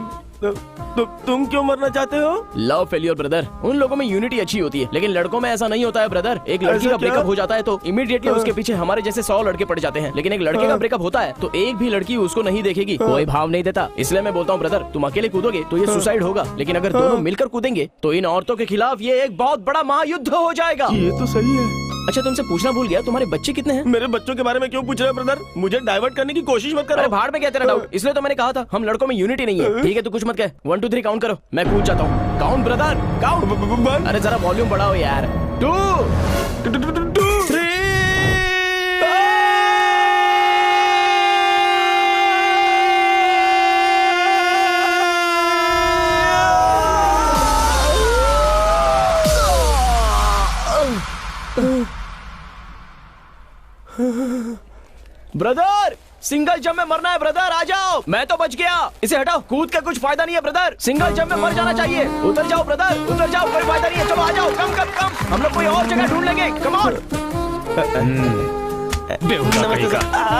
तुम क्यों मरना चाहते हो? Love failure brother. उन लोगों में यूनिटी अच्छी होती है, लेकिन लड़कों में ऐसा नहीं होता है ब्रदर। एक लड़की का ब्रेकअप हो जाता है तो इमीडिएटली उसके पीछे हमारे जैसे 100 लड़के पड़ जाते हैं, लेकिन एक लड़के का ब्रेकअप होता है तो एक भी लड़की उसको नहीं देखेगी, कोई भाव नहीं देता। इसलिए मैं बोलता हूँ ब्रदर, तुम अकेले कूदोगे तो ये सुसाइड होगा, लेकिन अगर दोनों मिलकर कूदेंगे तो इन औरतों के खिलाफ ये एक बहुत बड़ा महायुद्ध हो जाएगा। ये तो सही है। अच्छा तुमसे पूछना भूल गया, तुम्हारे बच्चे कितने हैं? मेरे बच्चों के बारे में क्यों पूछ रहे हो ब्रदर? मुझे डाइवर्ट करने की कोशिश मत करो। अरे भाड़ में क्या तेरा डाउट? इसलिए तो मैंने कहा था हम लड़कों में यूनिटी नहीं है। ठीक है, तू कुछ मत कह। 1 2 3 काउंट करो, मैं कूद जाता हूँ। Count brother, count. अरे जरा वॉल्यूम बढ़ाओ यार। 2 3 ब्रदर, सिंगल जंप में मरना है ब्रदर, आ जाओ। मैं तो बच गया, इसे हटाओ। कूद के कुछ फायदा नहीं है ब्रदर, सिंगल जंप में मर जाना चाहिए। उतर जाओ ब्रदर, उतर जाओ, कोई फायदा नहीं है। चलो आ जाओ, कम कम कम, हम लोग कोई और जगह ढूंढ लेंगे। Come on.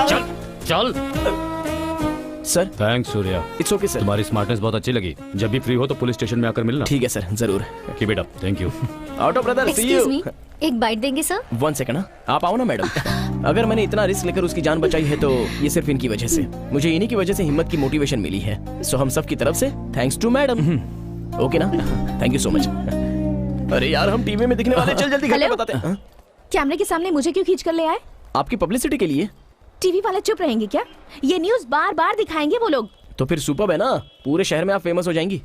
चल चल sir. Thanks Surya. It's okay sir. तुम्हारी स्मार्टनेस बहुत अच्छी लगी। जब भी फ्री हो तो पुलिस स्टेशन में आकर मिलना। ठीक है सर, जरूर। Keep it up. Thank you. Auto brother, see excuse you. Me, एक बाइट देंगे सर? 1 सेकंड, आप आओ ना मैडम। अगर मैंने इतना रिस्क लेकर उसकी जान बचाई है तो ये सिर्फ इनकी वजह से। मुझे इन्हीं की वजह से हिम्मत की मोटिवेशन मिली है। सो हम सब की तरफ से थैंक्स टू मैडम। ओके ना? Thank you so much. अरे यार, हम टीवी में दिखने वाले, चल जल्दी घर पे बताते हैं। कैमरे के सामने मुझे क्यों खींच कर ले आए? आपकी पब्लिसिटी के लिए। टीवी वाले चुप रहेंगे क्या? ये न्यूज़ बार बार दिखाएंगे वो लोग। तो फिर सुपर्ब है ना, पूरे शहर में आप फेमस हो जाएंगी।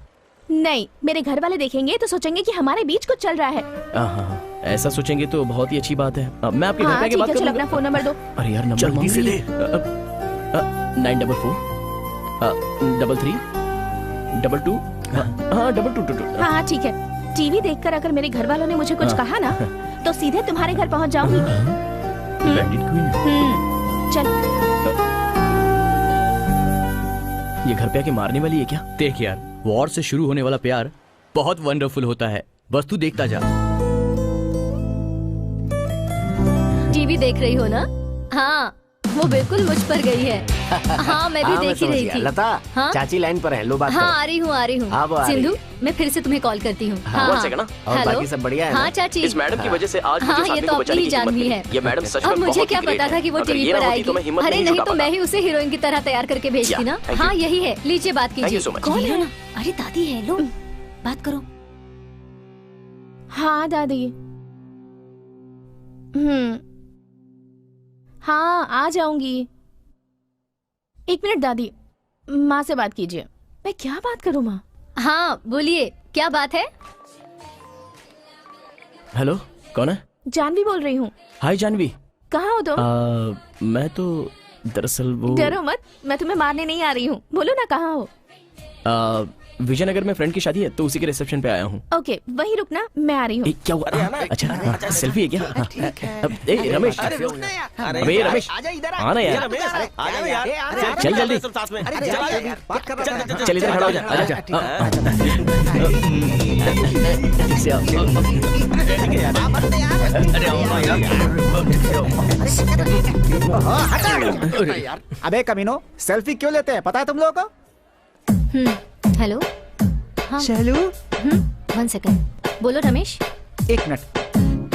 नहीं, मेरे घर वाले देखेंगे तो सोचेंगे कि हमारे बीच कुछ चल रहा है। हाँ, ऐसा सोचेंगे तो बहुत ही अच्छी बात है। मैं आपके घर पे हाँ, आके बात चलो करूंगा। अपना फोन नंबर दो। अरे यार, नंबर जल्दी से दे। 944 33 22 हाँ 2222। हाँ ठीक है। टीवी देखकर अगर मेरे घर वालों ने मुझे कुछ कहा ना तो सीधे तुम्हारे घर पहुंच जाऊंगी। चल। ये घर पे आके मारने वाली है क्या? देख यार, वॉर से शुरू होने वाला प्यार बहुत वंडरफुल होता है, बस तू देखता जा। टीवी देख रही हो ना? हाँ, वो बिल्कुल मुझ पर गई है। हाँ, मैं भी देख ही रही थी। लता, हाँ? चाची लाइन पर है, लो बात हाँ, करो। आ रही हूँ। हाँ, वो आ रही सिंधु, है। मैं फिर से तुम्हें कॉल करती हूँ। हाँ, वन सेकंड ना। और हेलो? बाकी सब बढ़िया है ना? हाँ चाची। इस मैडम की वजह से आज हाँ, मुझे ये साथी तो को अपनी बचाने ही की जानवी हिम्मत है। मिली। ये मैडम सच में और मुझे बहुत क्या ही ग्रेट पता था है। कि वो अगर टीवी ये पर ना होती आएगी। तो मैं हिम्मत अरे नहीं नहीं जुटा तो पाता। मैं ही उसे हीरोइन की तरह तैयार करके भेजती ना। thank you. हाँ, यही है। लीजिए, बात Thank you कीजिए। so much. कौन है ना? अरे दादी है, लो बात करो। हाँ दादी। हाँ, आ जाऊंगी। 1 मिनट दादी, माँ से बात कीजिए। मैं क्या बात करूँ माँ? हाँ बोलिए, क्या बात है? हेलो, कौन है? जानवी बोल रही हूँ। हाय जानवी। कहाँ हो तुम? मैं तो दरअसल वो डरो मत, मैं तुम्हें मारने नहीं आ रही हूँ। बोलो ना कहाँ हो? विजयनगर में फ्रेंड की शादी है तो उसी के रिसेप्शन पे आया हूँ। ओके, वहीं रुकना, मैं आ रही हूँ। क्या हुआ? अच्छा, सेल्फी है क्या? ए रमेश, अबे रमेश, आना यार, चल जल्दी, चल इधर खड़ा हो जा, आजा। अबे कमीनो, सेल्फी क्यों लेते हैं पता है तुम लोगों को? हेलो। हाँ। चलो। 1 सेकंड, बोलो रमेश। 1 मिनट,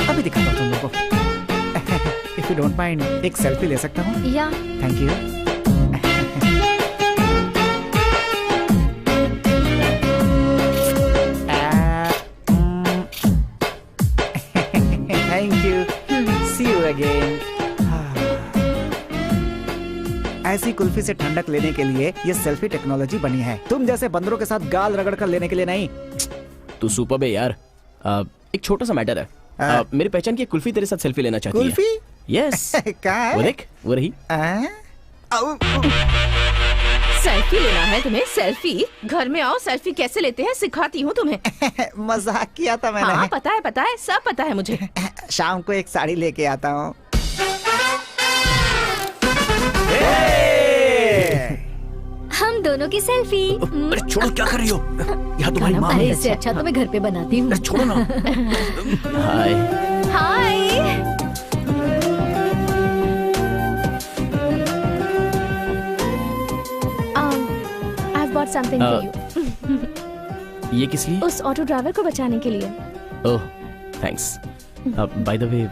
अभी दिखाता हूँ तुम लोगों को। इफ यू डोंट माइंड, एक सेल्फी ले सकता हूँ? Yeah. Thank you. Thank you. See you again. ऐसी कुल्फी से ठंडक लेने के लिए ये सेल्फी टेक्नोलॉजी बनी है, तुम जैसे बंदरों के साथ गाल रगड़ कर लेने के लिए नहीं। तू सुपर्ब है यार। एक छोटा सा मैटर है। मेरी पहचान की कुल्फी तेरे साथ सेल्फी लेना चाहती है। कुल्फी? यस। क्या? वो देख, वो रही। सेल्फी लेना है तुम्हें? सेल्फी? घर में आओ, सेल्फी कैसे लेते हैं सिखाती हूँ तुम्हें। मजाक किया था मैंने। हाँ, पता है, सब पता है मुझे। शाम को एक साड़ी लेके आता हूँ। हम दोनों की सेल्फी। अरे छोड़ो, क्या कर रही हो? यहाँ तुम्हारी माँ अरे है। इससे अच्छा तो मैं घर पे बनाती हूँ। छोड़ो ना। हाय। हाय। I've bought something for you. ये किस लिए? उस ऑटो ड्राइवर को बचाने के लिए। ओह, थैंक्स। बाय द वे,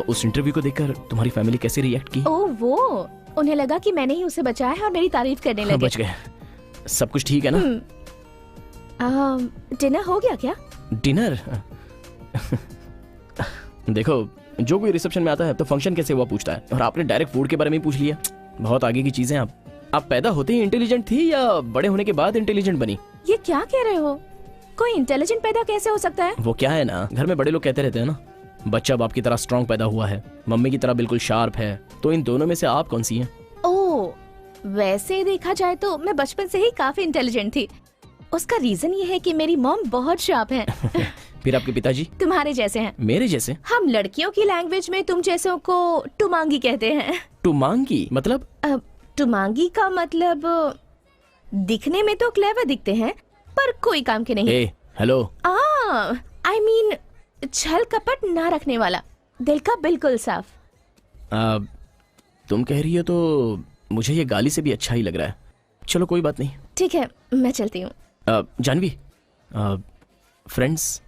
उस इंटरव्यू को देखकर तुम्हारी फैमिली कैसे रिएक्ट की? ओह वो, उन्हें लगा कि मैंने ही उसे बचाया है और मेरी तारीफ करने लगे। बच गए। सब कुछ ठीक है ना? डिनर हो गया क्या? डिनर? देखो, जो कोई रिसेप्शन में आता है तो फंक्शन कैसे हुआ पूछता है, और आपने डायरेक्ट फूड के बारे में ही पूछ लिया। बहुत आगे की चीजें आप पैदा होते ही इंटेलिजेंट थी या बड़े होने के बाद इंटेलिजेंट बनी? ये क्या कह रहे हो? कोई इंटेलिजेंट पैदा कैसे हो सकता है? वो क्या है ना, घर में बड़े लोग कहते रहते हैं ना, बच्चा बाप की तरह स्ट्रॉन्ग पैदा हुआ है, मम्मी की तरह बिल्कुल शार्प है। तो इन दोनों में से आप कौन सी हैं? ओह, वैसे देखा जाए तो मैं बचपन से ही काफी इंटेलिजेंट थी। उसका रीजन ये है कि मेरी मॉम बहुत शार्प है। फिर आपके पिताजी? तुम्हारे जैसे हैं। मेरे जैसे? हम लड़कियों की लैंग्वेज में तुम जैसों को टुमांगी कहते हैं। टुमांगी मतलब? टुमांगी का मतलब दिखने में तो क्लेवर दिखते हैं पर कोई काम के नहीं। हेलो। आई मीन छल कपट ना रखने वाला, दिल का बिल्कुल साफ। तुम कह रही हो तो मुझे ये गाली से भी अच्छा ही लग रहा है। चलो कोई बात नहीं। ठीक है, मैं चलती हूँ। जानवी, फ्रेंड्स।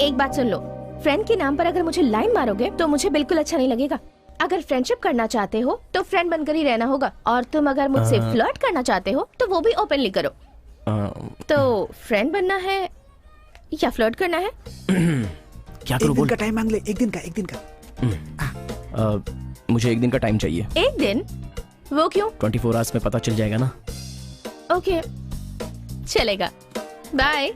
एक बात सुन लो, फ्रेंड के नाम पर अगर मुझे लाइन मारोगे तो मुझे बिल्कुल अच्छा नहीं लगेगा। अगर फ्रेंडशिप करना चाहते हो तो फ्रेंड बनकर ही रहना होगा, और तुम अगर मुझसे फ्लर्ट करना चाहते हो तो वो भी ओपनली करो। तो फ्रेंड बनना है या फ्लर्ट करना है? क्या करूं? एक दिन का टाइम मांग ले, एक दिन का। मुझे एक दिन का टाइम चाहिए। एक दिन? वो क्यों? 24 आवर्स में पता चल जाएगा ना। ओके, चलेगा। बाय।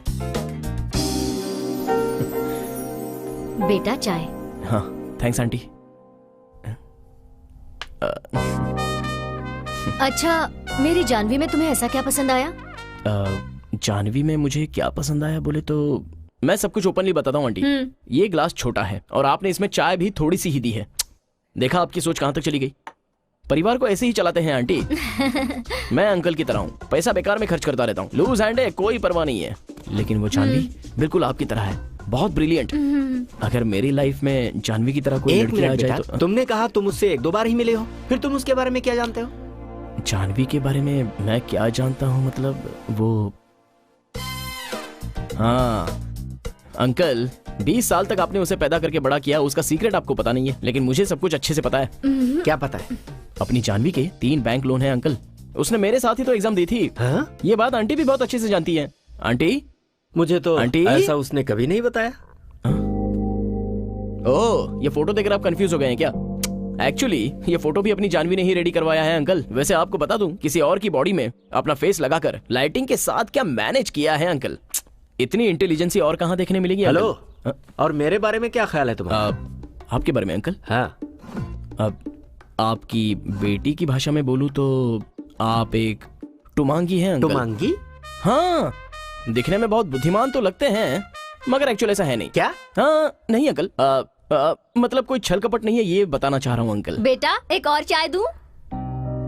बेटा चाय। हाँ, थैंक्स आंटी। अच्छा, मेरी जानवी में तुम्हें ऐसा क्या पसंद आया? जानवी में मुझे क्या पसंद आया बोले तो मैं सब कुछ ओपनली बताता हूँ आंटी। ये ग्लास छोटा है और आपने इसमें चाय भी थोड़ी सी ही दी है। देखा आपकी सोच कहाँ तक चली गई। परिवार को ऐसे ही चलाते हैं आंटी। मैं अंकल की तरह हूँ, पैसा बेकार में खर्च करता रहता हूँ, लूज हैंड है, कोई परवाह नहीं है। लेकिन वो जानवी बिल्कुल आपकी तरह है, बहुत ब्रिलियंट। अगर मेरी लाइफ में जानवी की तरह कोई लड़की आ जाए तो। तुमने कहा तुम उससे 1-2 बार ही मिले हो, फिर तुम उसके बारे में क्या जानते हो? जानवी के बारे में मैं क्या जानता हूँ मतलब वो, हाँ अंकल, 20 साल तक आपने उसे पैदा करके बड़ा किया, उसका सीक्रेट आपको पता नहीं है, लेकिन मुझे सब कुछ अच्छे से पता है। क्या पता है? अपनी जानवी के 3 बैंक लोन है अंकल। उसने मेरे साथ ही तो एग्जाम दी थी। ये बात आंटी भी बहुत अच्छे से जानती है। आंटी, मुझे तो आंटी ऐसा उसने कभी नहीं बताया। ओह, ये फोटो देखकर आप कंफ्यूज हो गए हैं क्या? एक्चुअली ये फोटो भी अपनी जानवी ने ही रेडी करवाया है अंकल। वैसे आपको बता दूं, किसी और की बॉडी में अपना फेस लगाकर लाइटिंग के साथ क्या मैनेज किया है अंकल। इतनी इंटेलिजेंसी और कहाँ देखने मिलेगी? हेलो, और मेरे बारे में क्या ख्याल है तुम्हारा? आपके बारे में अंकल? हाँ, अब आपकी बेटी की भाषा में बोलूं तो आप एक टुमांगी हैं अंकल। टुमांगी? हाँ, दिखने में बहुत बुद्धिमान तो लगते हैं मगर एक्चुअल ऐसा है नहीं। क्या? हाँ नहीं अंकल, मतलब कोई छल कपट नहीं है, ये बताना चाह रहा हूँ अंकल। बेटा एक और चाय दूं?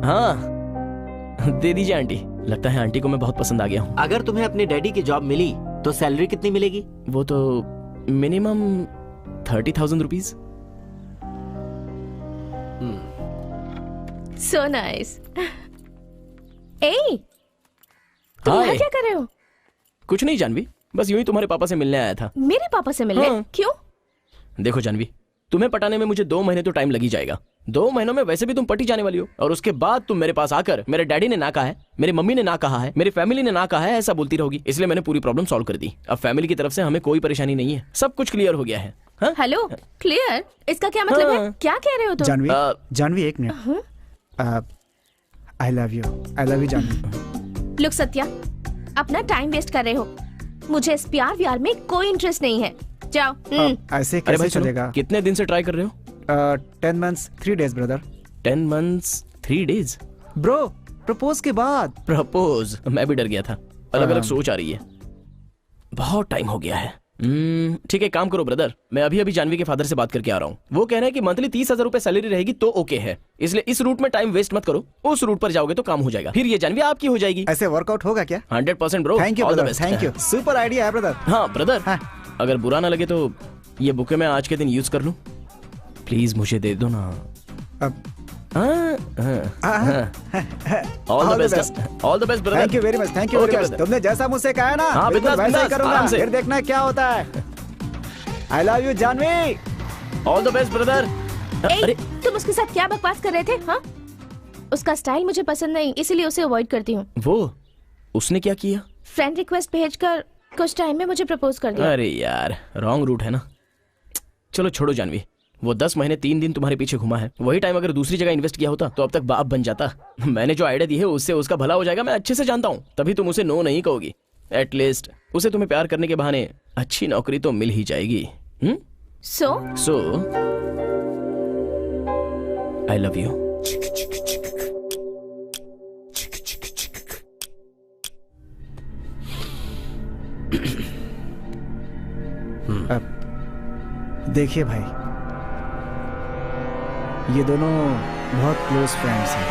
हाँ दे दीजिए आंटी। लगता है आंटी को मैं बहुत पसंद आ गया हूँ। अगर तुम्हें अपनी डैडी की जॉब मिली तो सैलरी कितनी मिलेगी? वो तो मिनिमम 30,000 रुपीज। So nice. तुम यहाँ क्या कर रहे हो? कुछ नहीं जानवी, बस यूं ही तुम्हारे पापा से मिलने आया था। मेरे पापा से मिलने? हाँ। क्यों? देखो जानवी, तुम्हें पटाने में मुझे 2 महीने तो टाइम लग ही जाएगा। 2 महीनों में वैसे भी तुम पटी जाने वाली हो, और उसके बाद तुम मेरे पास आकर मेरे डैडी ने ना कहा है, मेरी मम्मी ने ना कहा है, मेरी फैमिली ने ना कहा है, ऐसा बोलती रहोगी। इसलिए मैंने पूरी प्रॉब्लम सॉल्व कर दी। अब फैमिली की तरफ से हमें कोई परेशानी नहीं है, सब कुछ क्लियर हो गया है। Hello, clear? इसका क्या मतलब है? क्या कह रहे हो तुम? जानवी एक मिनट। I love you Janvi. Look Satya, अपना टाइम वेस्ट कर रहे हो। मुझे इस प्यार व्यार में कोई इंटरेस्ट नहीं है, जाओ। ऐसे कैसे चलेगा? कितने दिन से ट्राई कर रहे हो? 10 months 3 days brother. 10 months 3 days bro, propose के बाद। प्रपोज? मैं भी डर गया था। अलग अलग सोच आ रही है, बहुत टाइम हो गया है। ठीक है, काम करो ब्रदर, मैं अभी अभी जानवी के फादर से बात करके आ रहा हूँ। वो कह रहे हैं कि मंथली 30,000 रुपए सैलरी रहेगी तो ओके है, इसलिए इस रूट में टाइम वेस्ट मत करो, उस रूट पर जाओगे तो काम हो जाएगा, फिर ये जानवी आपकी हो जाएगी। ऐसे वर्कआउट होगा क्या? 100% bro. Thank you brother, thank you, super idea है ब्रदर। हाँ ब्रदर, अगर बुरा ना लगे तो ये बुके मैं आज के दिन यूज कर लूं, प्लीज मुझे दे दो ना। All the best, all the best brother. Thank you very much, thank you very much. तुमने जैसा मुझसे कहा है ना, हाँ, बिल्कुल वैसा ही करूंगा, फिर देखना क्या होता है। I love you Janvi. All the best brother. अरे तुम उसके साथ क्या बकवास कर रहे थे? हाँ, उसका स्टाइल मुझे पसंद नहीं, इसीलिए उसे अवॉइड करती हूँ। वो उसने क्या किया? फ्रेंड रिक्वेस्ट भेजकर कुछ टाइम में मुझे प्रपोज कर दिया। अरे यार, रॉन्ग रूट है ना। चलो छोड़ो जानवी, वो 10 महीने 3 दिन तुम्हारे पीछे घुमा है, वही टाइम अगर दूसरी जगह इन्वेस्ट किया होता तो अब तक बाप बन जाता। मैंने जो आइडिया दी है उससे उसका भला हो जाएगा, मैं अच्छे से जानता हूँ, तभी तुम उसे नो नहीं कहोगी। एटलीस्ट उसे तुम्हें प्यार करने के बहाने अच्छी नौकरी तो मिल ही जाएगी। सो आई लव यू। देखिए भाई, ये दोनों बहुत क्लोज फ्रेंड्स हैं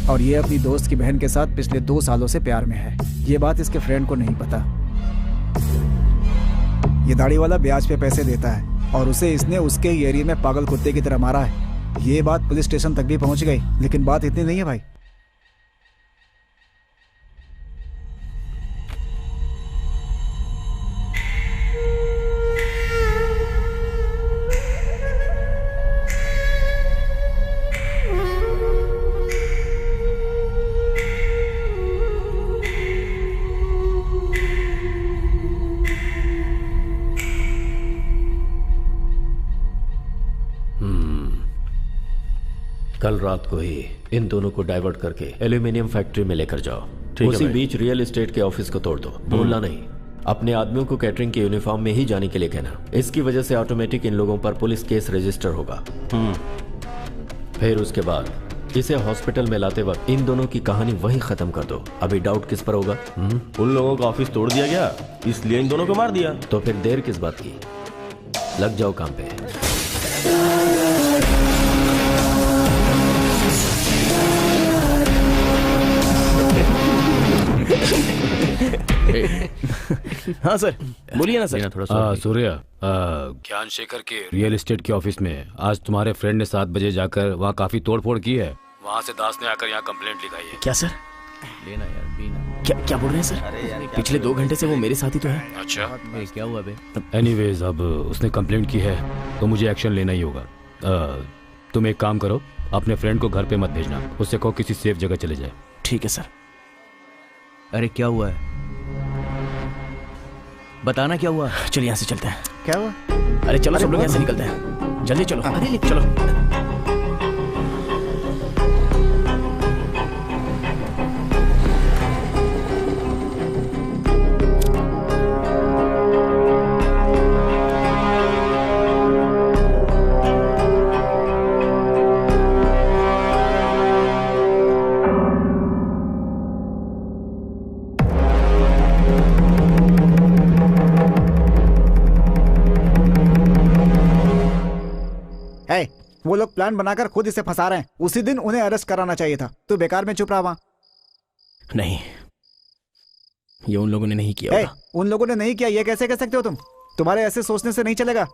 और ये अपनी दोस्त की बहन के साथ पिछले 2 सालों से प्यार में है। ये बात इसके फ्रेंड को नहीं पता। ये दाढ़ी वाला ब्याज पे पैसे देता है और उसे इसने उसके ही एरिया में पागल कुत्ते की तरह मारा है। ये बात पुलिस स्टेशन तक भी पहुंच गई, लेकिन बात इतनी नहीं है भाई। कल रात को ही इन दोनों को डाइवर्ट करके एल्यूमिनियम फैक्ट्री में लेकर जाओ। ठीक है उसी भाई। बीच रियल एस्टेट के ऑफिस को तोड़ दो। बोलना नहीं, अपने आदमियों को कैटरिंग के यूनिफॉर्म में ही जाने के लिए कहना। इसकी वजह से ऑटोमेटिक इन लोगों पर पुलिस केस रजिस्टर होगा। फिर उसके बाद इसे हॉस्पिटल में लाते वक्त इन दोनों की कहानी वहीं खत्म कर दो। अभी डाउट किस पर होगा? उन लोगों का ऑफिस तोड़ दिया गया, इसलिए इन दोनों को मार दिया। तो फिर देर किस बात की? लग जाओ काम पे। हाँ सर, बोलिए ना सर। थोड़ा सा सूर्य, ज्ञान शेखर के रियल एस्टेट के ऑफिस में आज तुम्हारे फ्रेंड ने 7 बजे जाकर वहाँ काफी तोड़फोड़ की है। वहाँ से दास ने आकर यहाँ कंप्लेंट लिखाई है। क्या सर? लेना यार, पीना। क्या बोल रहे हैं सर? पिछले 2 घंटे से वो मेरे साथ ही तो है। अच्छा, क्या हुआ बे? एनीवेज, अब उसने कंप्लेंट की है तो मुझे एक्शन लेना ही होगा। तुम एक काम करो, अपने फ्रेंड को घर पे मत भेजना, उससे कहो किसी सेफ जगह चले जाए। ठीक है सर। अरे क्या हुआ है, बताना क्या हुआ। चलिए यहाँ से चलते हैं। क्या हुआ? अरे चलो सब लोग यहाँ से निकलते हैं, जल्दी चलो। अरे चलो। वो लोग प्लान बनाकर खुद इसे फंसा रहे हैं। उसी दिन उन्हें अरेस्ट कराना चाहिए था। तू बेकार में चुप रहा वहां। नहीं, ये उन लोगों ने नहीं किया होगा। उन लोगों ने नहीं किया, ये कैसे कह सकते हो तुम? तुम्हारे ऐसे सोचने से नहीं चलेगा।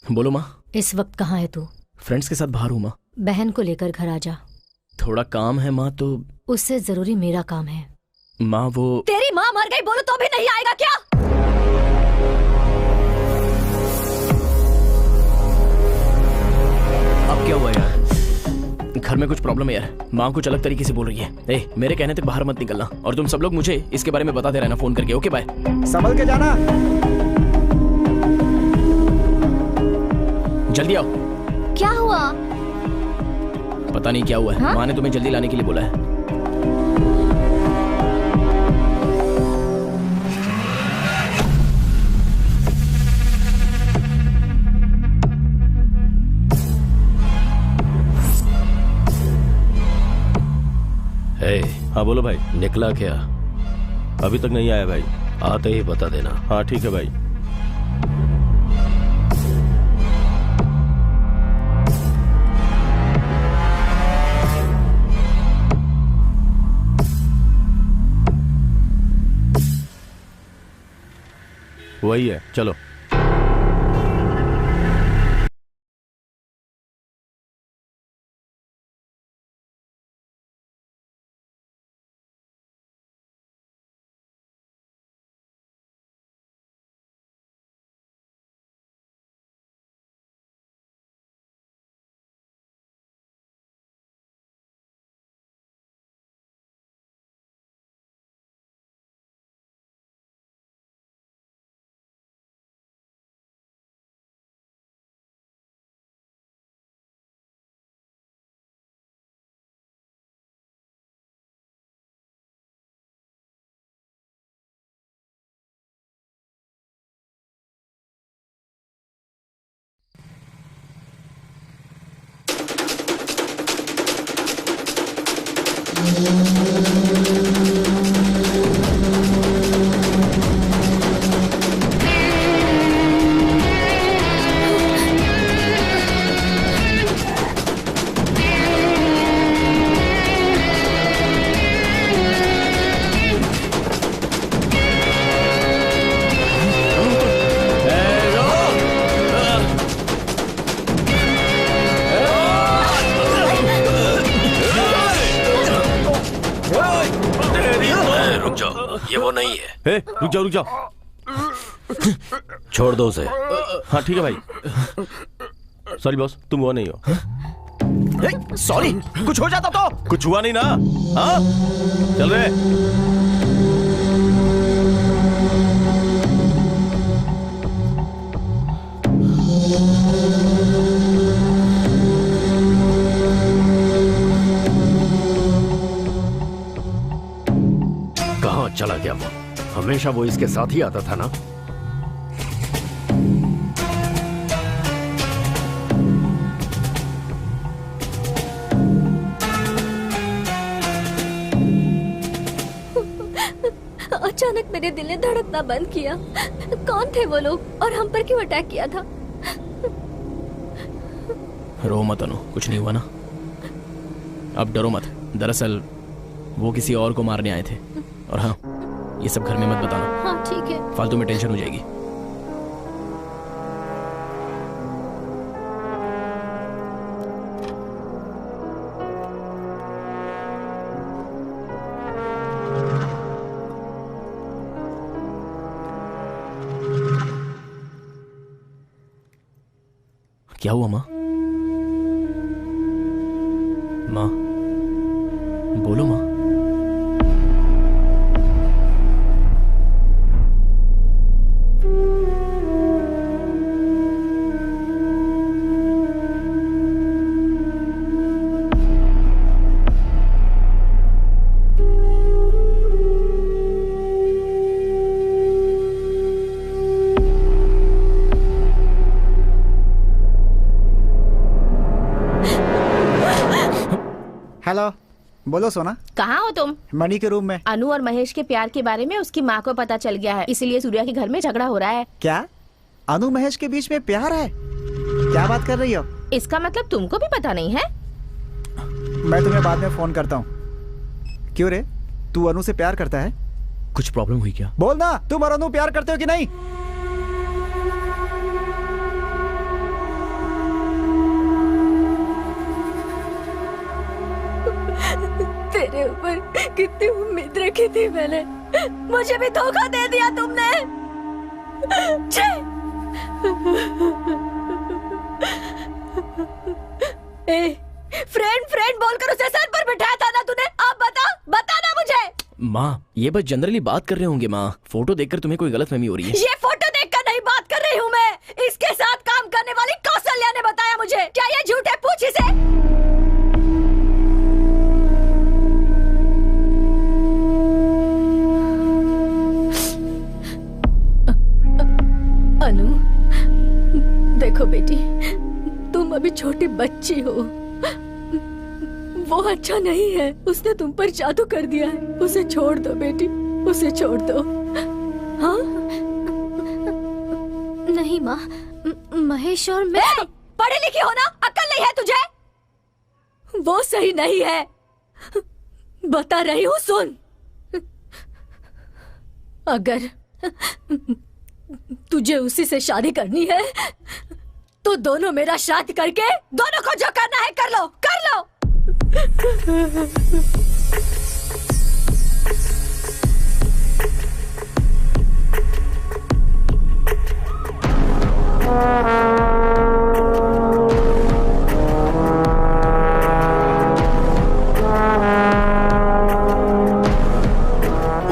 बोलो माँ। इस वक्त कहाँ है तू? फ्रेंड्स के साथ बाहर हूँ माँ। बहन को लेकर घर आ जा। थोड़ा काम है माँ। तो उससे जरूरी मेरा काम है। माँ वो तेरी माँ मर गई बोलो तो भी नहीं आएगा क्या? अब क्या हुआ यार? घर में कुछ प्रॉब्लम है यार। माँ कुछ अलग तरीके से बोल रही है। मेरे कहने तक बाहर मत निकलना, और तुम सब लोग मुझे इसके बारे में बताते रहना फोन करके। Okay bye. संभल के जाना। जल्दी आओ। क्या हुआ? पता नहीं क्या हुआ है। हाँ? माँ ने तुम्हें जल्दी लाने के लिए बोला है। हाँ बोलो भाई। निकला क्या? अभी तक नहीं आया भाई। आते ही बता देना। हाँ ठीक है भाई। वही है, चलो। रुक जाओ, ये वो नहीं है। रुक जाओ रुक जाओ, छोड़ दो उसे। हाँ ठीक है भाई। सॉरी बॉस, तुम वो नहीं हो। सॉरी, कुछ हो जाता तो? कुछ हुआ नहीं ना। हाँ चल रहे। कहाँ चला गया वो? हमेशा वो इसके साथ ही आता था ना। अचानक मेरे दिल ने धड़कना बंद किया। कौन थे वो लोग और हम पर क्यों अटैक किया था? रो मत अनु, कुछ नहीं हुआ ना। अब डरो मत, दरअसल वो किसी और को मारने आए थे। और हाँ, ये सब घर में मत बताना। हाँ ठीक है। फालतू में टेंशन हो जाएगी। क्या हुआ माँ? माँ बोलो माँ। हेलो, बोलो सोना। कहाँ हो तुम? मणि के रूम में। अनु और महेश के प्यार के बारे में उसकी माँ को पता चल गया है, इसीलिए सूर्या के घर में झगड़ा हो रहा है। क्या अनु महेश के बीच में प्यार है? क्या बात कर रही हो? इसका मतलब तुमको भी पता नहीं है? मैं तुम्हें बाद में फोन करता हूँ। क्यों रे, तू अनु से प्यार करता है? कुछ प्रॉब्लम हुई क्या? बोल ना, तुम और अनु प्यार करते हो कि नहीं? तेरे ऊपर कितनी उम्मीद रखी थी मैंने, मुझे भी धोखा दे दिया तुमने। फ्रेंड फ्रेंड बोलकर उसे सर पर बिठाया था ना तूने। अब बता ना मुझे। माँ, ये बस जनरली बात कर रहे होंगे माँ। फोटो देखकर तुम्हें कोई गलतफहमी हो रही है। ये फोटो देखकर नहीं बात कर रही हूँ मैं, इसके साथ काम करने वाली कौशल्या ने बताया मुझे। क्या ये झूठ है? पूछ इसे। अनु, देखो बेटी, तुम अभी छोटी बच्ची हो। वो अच्छा नहीं है, उसने तुम पर जादू कर दिया है। उसे छोड़ दो बेटी, उसे छोड़ दो। हाँ? नहीं माँ, महेश और मैं पढ़ी लिखी हो ना, अक्ल नहीं है तुझे? वो सही नहीं है, बता रही हूँ सुन। अगर तुझे उसी से शादी करनी है तो दोनों मेरा शादी करके दोनों को जो करना है कर लो, कर लो।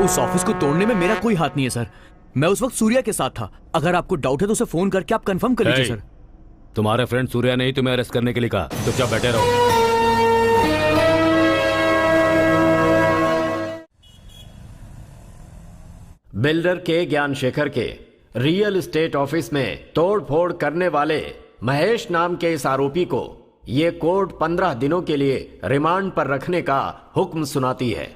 उस ऑफिस को तोड़ने में मेरा कोई हाथ नहीं है सर। मैं उस वक्त सूर्या के साथ था। अगर आपको डाउट है तो उसे फोन करके आप कंफर्म कर लीजिए सर। तुम्हारे फ्रेंड सूर्या ने ही तुम्हें अरेस्ट करने के लिए कहा, चुपचाप बैठे रहो। बिल्डर के ज्ञानशेखर के रियल एस्टेट ऑफिस में तोड़फोड़ करने वाले महेश नाम के इस आरोपी को ये कोर्ट 15 दिनों के लिए रिमांड पर रखने का हुक्म सुनाती है।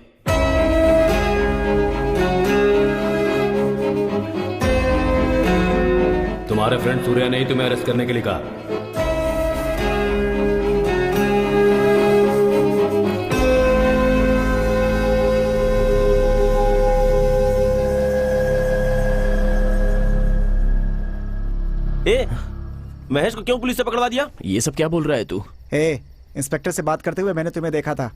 तुम्हारे फ्रेंड सूर्या ने ही तुम्हें अरेस्ट करने के लिए कहा। महेश को क्यों पुलिस से पकड़वा दिया? ये सब क्या बोल रहा है तू? इंस्पेक्टर से बात करते हुए मैंने तुम्हें देखा था।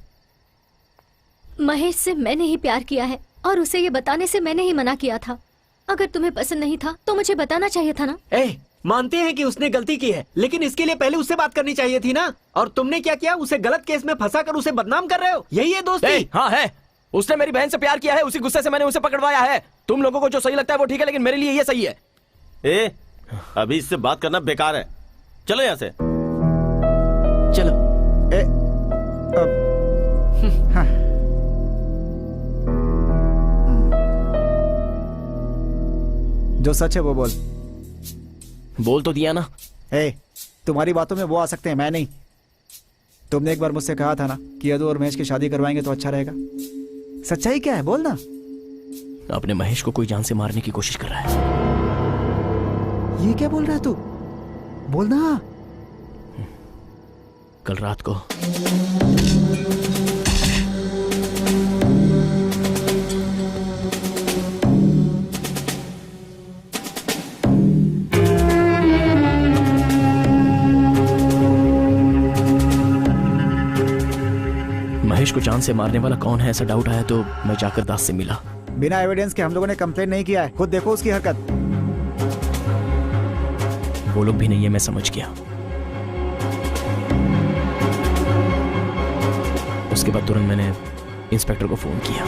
महेश से मैंने ही प्यार किया है, और उसे ये बताने से मैंने ही मना किया था। अगर तुम्हें पसंद नहीं था तो मुझे बताना चाहिए था ना। मानते हैं कि उसने गलती की है, लेकिन इसके लिए पहले उससे बात करनी चाहिए थी ना। और तुमने क्या किया? उसे गलत केस में फंसा कर उसे बदनाम कर रहे हो। यही है दोस्ती? हाँ है। उसने मेरी बहन से प्यार किया है, उसी गुस्से से मैंने उसे पकड़वाया है। तुम लोगों को जो सही लगता है वो ठीक है, लेकिन मेरे लिए ये सही है। अभी इससे बात करना बेकार है, चलो यहाँ से। चलो। हाँ। जो सच है वो बोल तो दिया ना। तुम्हारी बातों में वो आ सकते हैं, मैं नहीं। तुमने एक बार मुझसे कहा था ना कि यदु और महेश की शादी करवाएंगे तो अच्छा रहेगा। सच्चाई क्या है, बोल ना। अपने महेश को कोई जान से मारने की कोशिश कर रहा है। ये क्या बोल रहा है तू? बोल ना। कल रात को महेश को जान से मारने वाला कौन है ऐसा डाउट आया तो मैं जाकर दास से मिला। बिना एविडेंस के हम लोगों ने कंप्लेन नहीं किया है, खुद देखो उसकी हरकत। वो लोग भी नहीं है, मैं समझ गया। उसके बाद तुरंत मैंने इंस्पेक्टर को फोन किया।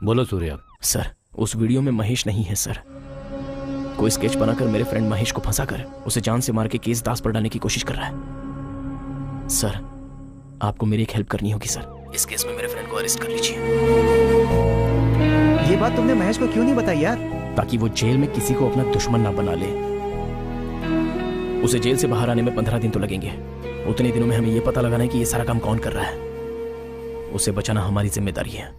बोलो सूर्या। सर, उस वीडियो में महेश नहीं है सर। कोई स्केच बनाकर मेरे फ्रेंड महेश को फंसाकर उसे जान से मार के केस दास पर डालने की कोशिश कर रहा है। सर, आपको मेरी एक हेल्प करनी होगी सर। इस केस में मेरे फ्रेंड को अरेस्ट कर लीजिए। ये बात तुमने महेश को क्यों नहीं बताई यार? ताकि वो जेल में किसी को अपना दुश्मन ना बना ले। उसे जेल से बाहर आने में 15 दिन तो लगेंगे। उतने दिनों में हमें ये पता लगाना है कि ये सारा काम कौन कर रहा है। उसे बचाना हमारी जिम्मेदारी है।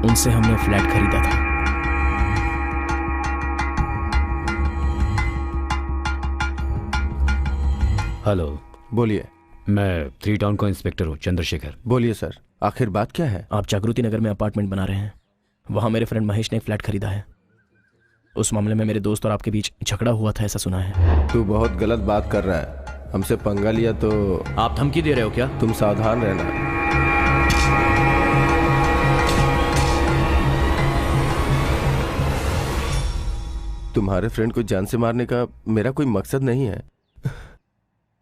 उनसे हमने फ्लैट खरीदा था। हेलो। बोलिए। मैं 3 टाउन का इंस्पेक्टर हूँ, चंद्रशेखर। बोलिए सर, आखिर बात क्या है? आप जागृति नगर में अपार्टमेंट बना रहे हैं, वहां मेरे फ्रेंड महेश ने एक फ्लैट खरीदा है। उस मामले में मेरे दोस्त और आपके बीच झगड़ा हुआ था ऐसा सुना है। तू बहुत गलत बात कर रहा है। हमसे पंगा लिया तो आप धमकी दे रहे हो क्या? तुम सावधान रहना। तुम्हारे फ्रेंड को जान से मारने का मेरा कोई मकसद नहीं है।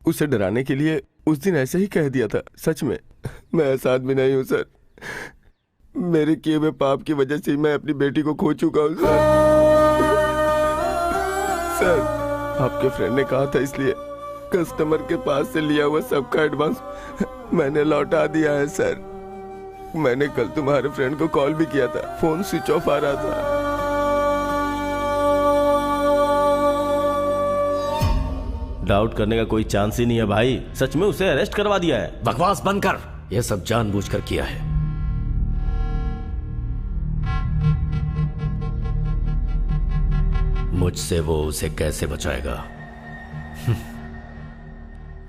उसे डराने के लिए उस दिन ऐसे ही कह दिया था। सच में मैं ऐसा आदमी नहीं हूँ सर। मेरे किए हुए पाप की वजह से मैं अपनी बेटी को खो चुका हूँ सर। सर, आपके फ्रेंड ने कहा था इसलिए कस्टमर के पास से लिया हुआ सबका एडवांस मैंने लौटा दिया है सर। मैंने कल तुम्हारे फ्रेंड को कॉल भी किया था, फोन स्विच ऑफ आ रहा था। डाउट करने का कोई चांस ही नहीं है भाई। सच में उसे अरेस्ट करवा दिया है। बकवास बंद कर। यह सब जानबूझकर किया है। मुझसे वो उसे कैसे बचाएगा?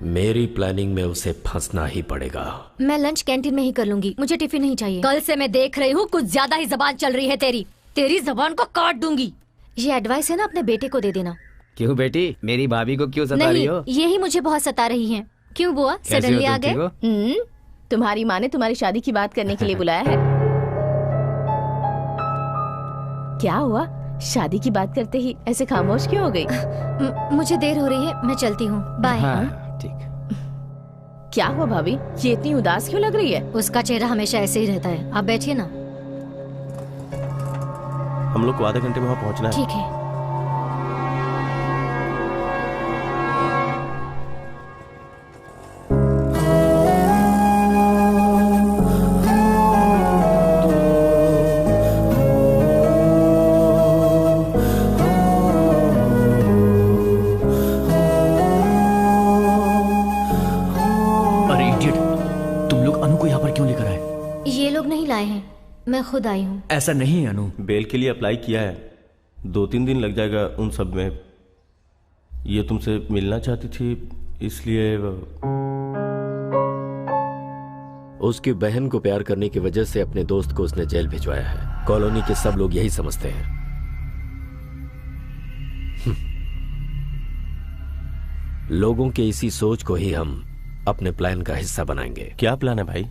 मेरी प्लानिंग में उसे फंसना ही पड़ेगा। मैं लंच कैंटीन में ही कर लूंगी, मुझे टिफिन नहीं चाहिए। कल से मैं देख रही हूँ कुछ ज्यादा ही जबान चल रही है तेरी। तेरी जबान को काट दूंगी। ये एडवाइस है ना, अपने बेटे को दे देना। क्यों बेटी, मेरी भाभी को क्यों सता रही हो? यही मुझे बहुत सता रही हैं। क्यों बुआ, सडनली आ गए? तुम्हारी माँ ने तुम्हारी शादी की बात करने के लिए बुलाया है। क्या हुआ? शादी की बात करते ही ऐसे खामोश क्यों हो गई? मुझे देर हो रही है, मैं चलती हूँ। बाय। ठीक। क्या हुआ भाभी, ये इतनी उदास क्यों लग रही है? उसका चेहरा हमेशा ऐसे ही रहता है। आप बैठिए ना। हम लोग को आधे घंटे में वहाँ पहुँचना है। ठीक है। आए हैं, मैं खुद आई हूँ। ऐसा नहीं है अनु। बेल के लिए अप्लाई किया है, 2-3 दिन लग जाएगा उन सब में। ये तुमसे मिलना चाहती थी इसलिए। उसकी बहन को प्यार करने की वजह से अपने दोस्त को उसने जेल भिजवाया है। कॉलोनी के सब लोग यही समझते हैं। लोगों के इसी सोच को ही हम अपने प्लान का हिस्सा बनाएंगे। क्या प्लान है भाई?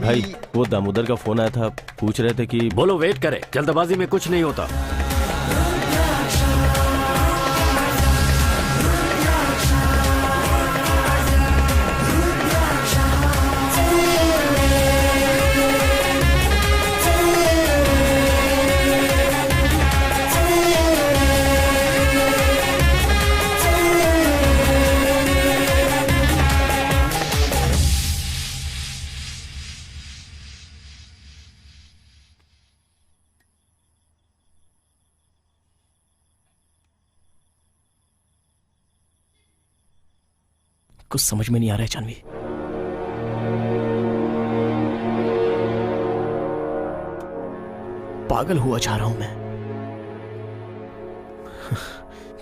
भाई वो दामोदर का फोन आया था, पूछ रहे थे कि। बोलो वेट करे, जल्दबाजी में कुछ नहीं होता। कुछ समझ में नहीं आ रहा है जानवी। पागल हुआ जा रहा हूं मैं।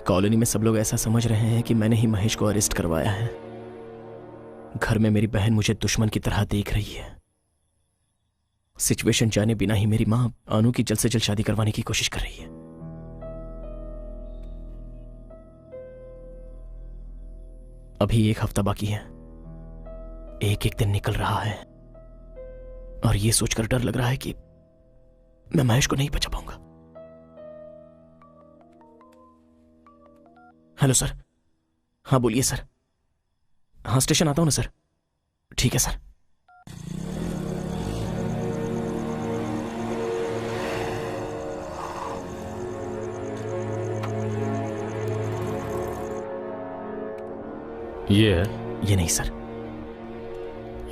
कॉलोनी में सब लोग ऐसा समझ रहे हैं कि मैंने ही महेश को अरेस्ट करवाया है। घर में मेरी बहन मुझे दुश्मन की तरह देख रही है। सिचुएशन जाने बिना ही मेरी मां अनु की जल्द से जल्द शादी करवाने की कोशिश कर रही है। अभी 1 हफ्ता बाकी है। एक एक दिन निकल रहा है और ये सोचकर डर लग रहा है कि मैं महेश को नहीं बचा पाऊंगा। Hello sir. हाँ बोलिए सर। हाँ स्टेशन आता हूं ना सर। ठीक है सर। ये है? ये नहीं सर।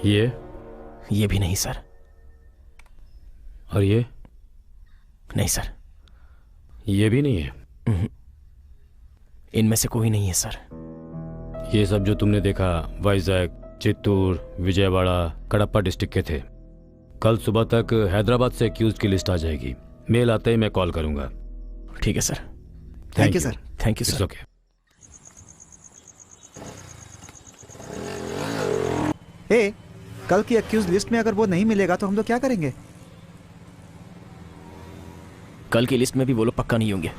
ये भी नहीं सर। और ये? नहीं सर। ये भी नहीं है? इनमें से कोई नहीं है सर। ये सब जो तुमने देखा वाइजैक, चित्तूर, विजयवाड़ा, कडप्पा डिस्ट्रिक्ट के थे। कल सुबह तक हैदराबाद से एक्यूज की लिस्ट आ जाएगी। मेल आते ही मैं कॉल करूंगा। ठीक है sir. Thank you sir. Thank you sir. Okay. ए, कल की एक्यूज लिस्ट में अगर वो नहीं मिलेगा तो हम लोग क्या करेंगे? कल की लिस्ट में भी वो लोग पक्का नहीं होंगे।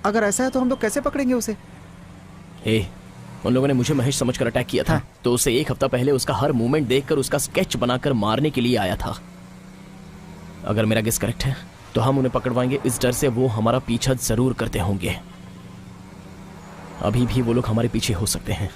अगर ऐसा है तो हम लोग कैसे पकड़ेंगे उसे? उन लोगों ने मुझे महेश समझकर अटैक किया था। हाँ। तो उससे एक हफ्ता पहले उसका हर मूवमेंट देखकर उसका स्केच बनाकर मारने के लिए आया था। अगर मेरा गेस करेक्ट है तो हम उन्हें पकड़वाएंगे। इस डर से वो हमारा पीछा जरूर करते होंगे। अभी भी वो लोग हमारे पीछे हो सकते हैं।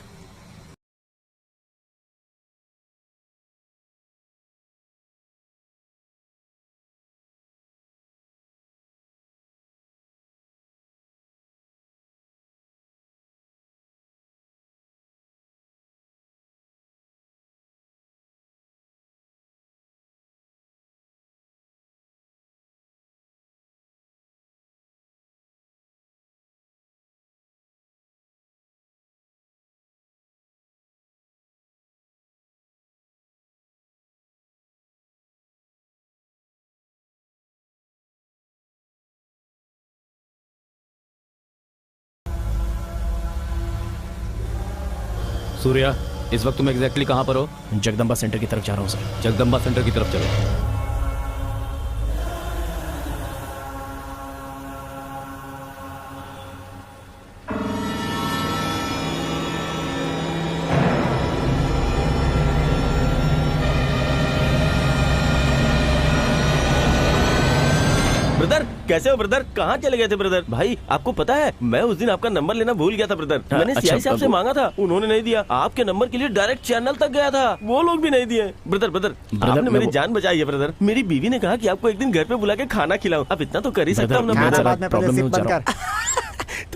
सूर्या, इस वक्त तुम एग्जैक्टली कहाँ पर हो? जगदम्बा सेंटर की तरफ जा रहा हूँ सर। जगदम्बा सेंटर की तरफ चलो। ब्रदर कैसे हो ब्रदर? कहाँ चले गए थे ब्रदर? भाई आपको पता है मैं उस दिन आपका नंबर लेना भूल गया था ब्रदर। मैंने अच्छा, सीआई साहब से मांगा था, उन्होंने नहीं दिया। आपके नंबर के लिए डायरेक्ट चैनल तक गया था, वो लोग भी नहीं दिए। ब्रदर आपने मेरी जान बचाई है ब्रदर। मेरी बीवी ने कहा कि आपको एक दिन घर पे बुला के खाना खिलाऊं। अब इतना तो कर ही सकता हूँ।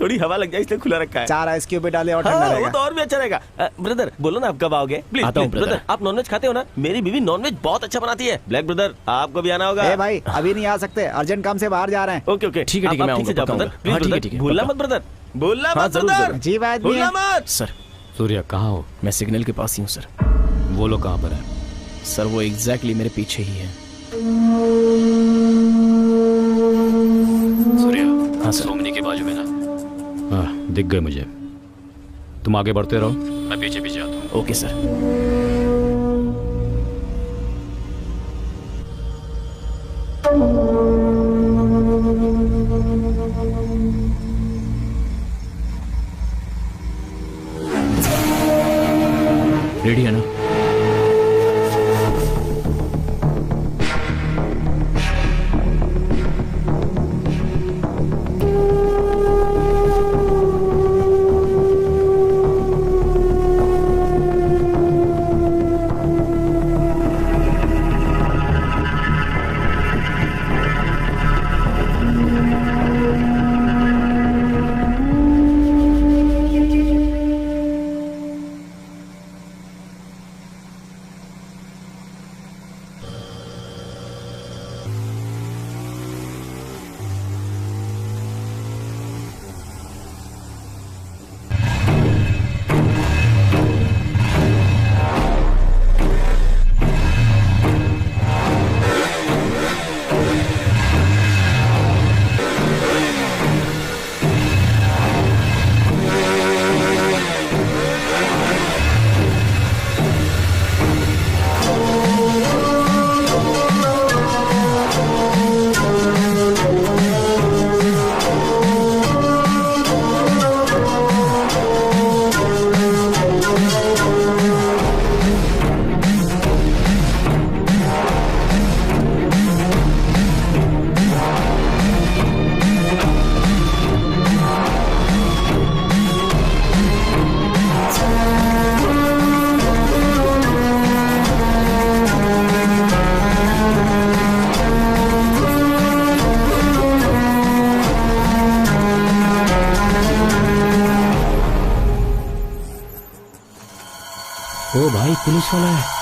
थोड़ी हवा लग जाए इसलिए खुला रखा है। 4 आइस क्यूब भी डाले और ठंडा रहेगा। वो तो और भी अच्छा रहेगा। ब्रदर बोलो ना आप कब आओगे? Please brother. आप नॉनवेज खाते हो ना? मेरी बीवी नॉनवेज बहुत अच्छा बनाती है। ब्लैक ब्रदर आपको भी आना होगा। भाई अभी नहीं आ सकते, अर्जेंट काम से बाहर जा रहे हैं। ओके ठीक है मैं आऊंगा। भूलना मत ब्रदर, भूलना मत ब्रदर। जी बात भूलना मत सर। सूर्या कहाँ हो? मैं सिग्नल के पास ही हूँ सर। वो लोग कहाँ पर है? सर वो एग्जैक्टली मेरे पीछे ही है। सूर्या, हाँ सोमनी के बाजू में ना? हाँ दिख गए मुझे। तुम आगे बढ़ते रहो, मैं पीछे पीछे आता हूँ। Okay sir. रेडी है ना? ओ भाई पुलिस वाला है।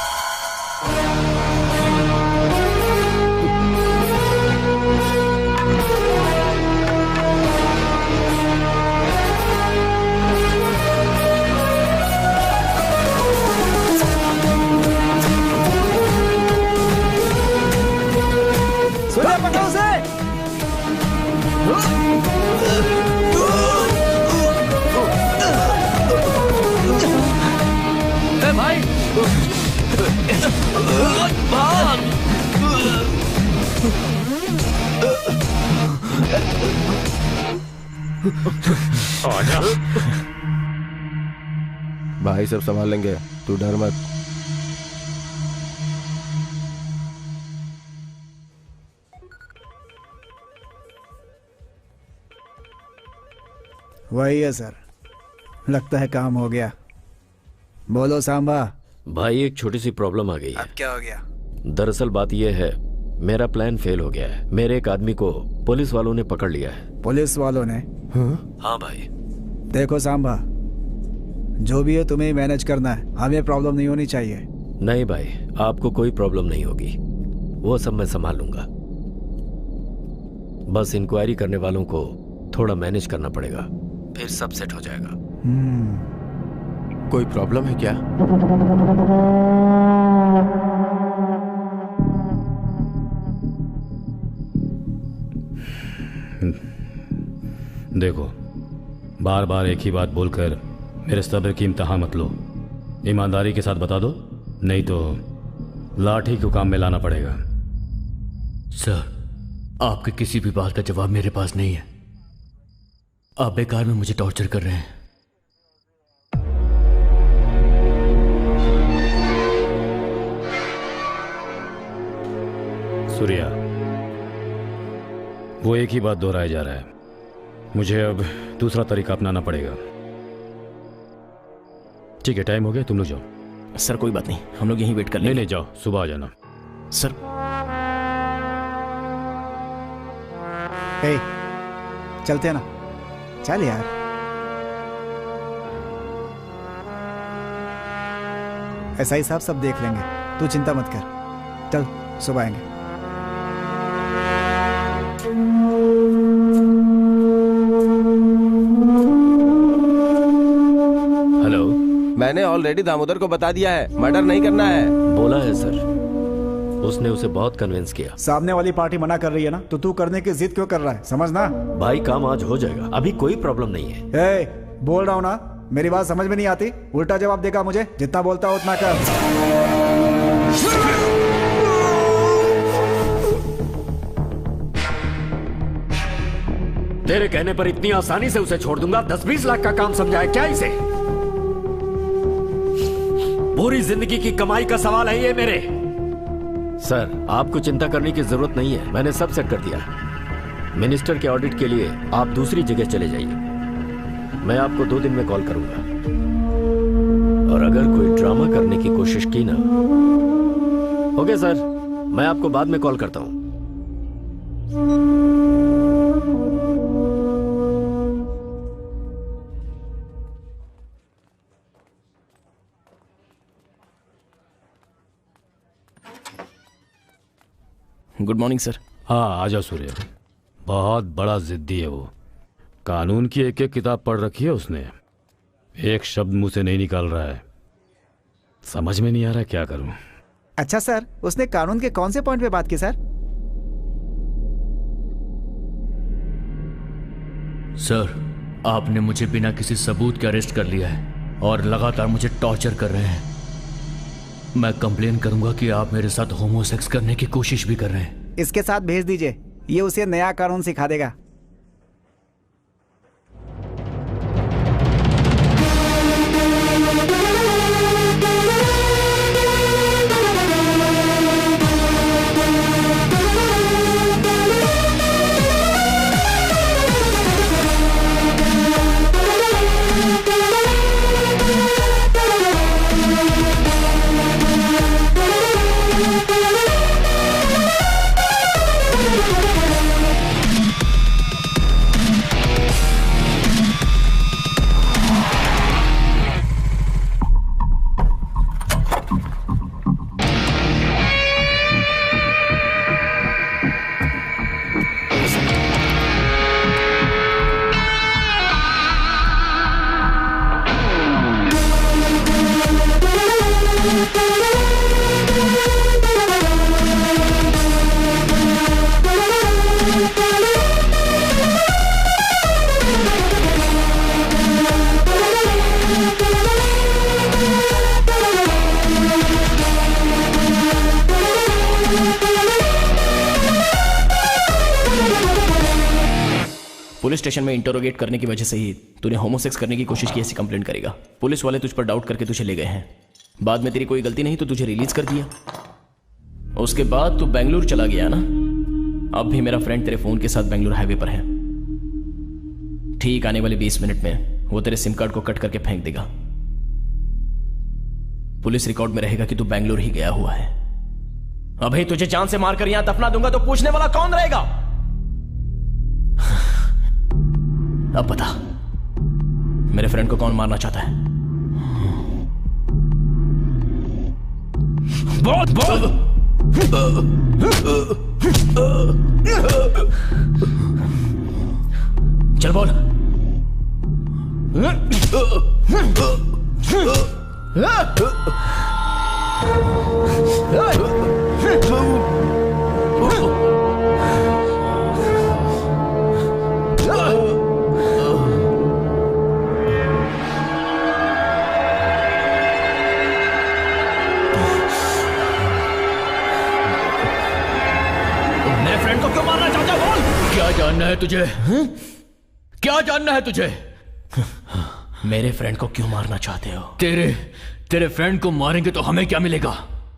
सूर्या पकड़ो उसे। भाई भाग। आजा। भाई सब संभाल लेंगे, तू डर मत। वही है सर, लगता है काम हो गया। बोलो सांबा। भाई एक छोटी सी प्रॉब्लम आ गई है। अब क्या हो गया? दरअसल बात यह है, मेरा प्लान फेल हो गया है। मेरे एक आदमी को पुलिस वालों ने पकड़ लिया है। पुलिस वालों ने? हाँ भाई। देखो सांबा, जो भी है तुम्हें मैनेज करना है, हमें प्रॉब्लम नहीं होनी चाहिए। नहीं भाई, आपको कोई प्रॉब्लम नहीं होगी, वो सब मैं संभाल लूंगा। बस इंक्वायरी करने वालों को थोड़ा मैनेज करना पड़ेगा, फिर सब सेट हो जाएगा। कोई प्रॉब्लम है क्या? देखो, बार बार एक ही बात बोलकर मेरे सब्र की इम्तिहान मत लो। ईमानदारी के साथ बता दो, नहीं तो लाठी को काम में लाना पड़ेगा। सर, आपके किसी भी बात का जवाब मेरे पास नहीं है। आप बेकार में मुझे टॉर्चर कर रहे हैं। सूर्या, वो एक ही बात दोहराया जा रहा है। मुझे अब दूसरा तरीका अपनाना पड़ेगा। ठीक है, टाइम हो गया, तुम लोग जाओ। सर कोई बात नहीं, हम लोग यहीं वेट कर लेंगे। नहीं, जाओ, सुबह आ जाना। सर चलते हैं ना? चल यार। ऐसा ही साहब सब देख लेंगे, तू चिंता मत कर। चल, सुबह आएंगे। हेलो, मैंने ऑलरेडी दामोदर को बता दिया है, मर्डर नहीं करना है। बोला है सर, उसने उसे बहुत कन्विंस किया। सामने वाली पार्टी मना कर रही है ना, तो तू करने की जिद क्यों कर रहा है? समझना भाई, काम आज हो जाएगा, अभी कोई प्रॉब्लम नहीं है। बोल रहा हूँ ना, मेरी बात समझ में नहीं आती? उल्टा जवाब देगा मुझे, जितना बोलता हो उतना कर। तेरे कहने पर इतनी आसानी से उसे छोड़ दूंगा? 10-20 लाख का काम समझा है क्या इसे? पूरी जिंदगी की कमाई का सवाल है ये मेरे। सर, आपको चिंता करने की जरूरत नहीं है, मैंने सब सेट कर दिया। मिनिस्टर के ऑडिट के लिए आप दूसरी जगह चले जाइए, मैं आपको 2 दिन में कॉल करूंगा। और अगर कोई ड्रामा करने की कोशिश की ना। ओके सर, मैं आपको बाद में कॉल करता हूं। Good morning sir. हाँ, आजा सूर्य। बहुत बड़ा जिद्दी है वो। कानून की एक एक किताब पढ़ रखी है उसने, एक शब्द मुंह से नहीं निकाल रहा है। समझ में नहीं आ रहा क्या करूं। अच्छा सर, उसने कानून के कौन से पॉइंट पे बात की सर? सर, आपने मुझे बिना किसी सबूत के अरेस्ट कर लिया है और लगातार मुझे टॉर्चर कर रहे हैं। मैं कंप्लेन करूंगा कि आप मेरे साथ होमोसेक्स करने की कोशिश भी कर रहे हैं। इसके साथ भेज दीजिए, ये उसे नया कानून सिखा देगा। पुलिस स्टेशन में इंटरोगेट करने की वजह से ही तूने होमोसेक्स करने की कोशिश की ऐसी कंप्लेंट करेगा। पुलिस वाले तुझ पर डाउट करके तुझे ले गए हैं। बाद में तेरी कोई गलती नहीं तो तुझे रिलीज कर दिया। उसके बाद तू बेंगलुरु चला गया ना। अब भी मेरा फ्रेंड तेरे फोन के साथ बेंगलुरु हाईवे पर है। ठीक आने वाले 20 मिनट में वो तेरे सिम कार्ड को कट करके फेंक देगा। पुलिस रिकॉर्ड में रहेगा कि तू बेंगलुरु ही गया हुआ है। अभी तुझे जान से मारकर यहां दफना दूंगा तो पूछने वाला कौन रहेगा? अब बता, मेरे फ्रेंड को कौन मारना चाहता है? बहुत चल बोल। क्या जानना है तुझे? क्या जानना है तुझे? मेरे फ्रेंड को क्यों मारना चाहते हो? तेरे फ्रेंड को मारेंगे तो हमें क्या मिलेगा?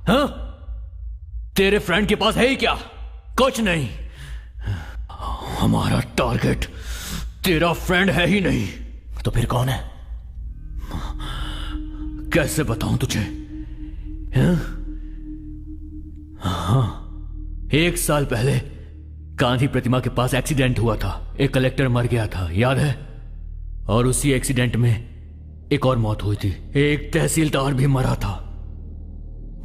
हाँ? तेरे फ्रेंड के पास है ही क्या? कुछ नहीं। हमारा टारगेट तेरा फ्रेंड है ही नहीं। तो फिर कौन है? कैसे बताऊं तुझे? हाँ, 1 साल पहले गांधी प्रतिमा के पास एक्सीडेंट हुआ था। एक कलेक्टर मर गया था, याद है? और उसी एक्सीडेंट में एक और मौत हुई थी। एक तहसीलदार भी मरा था।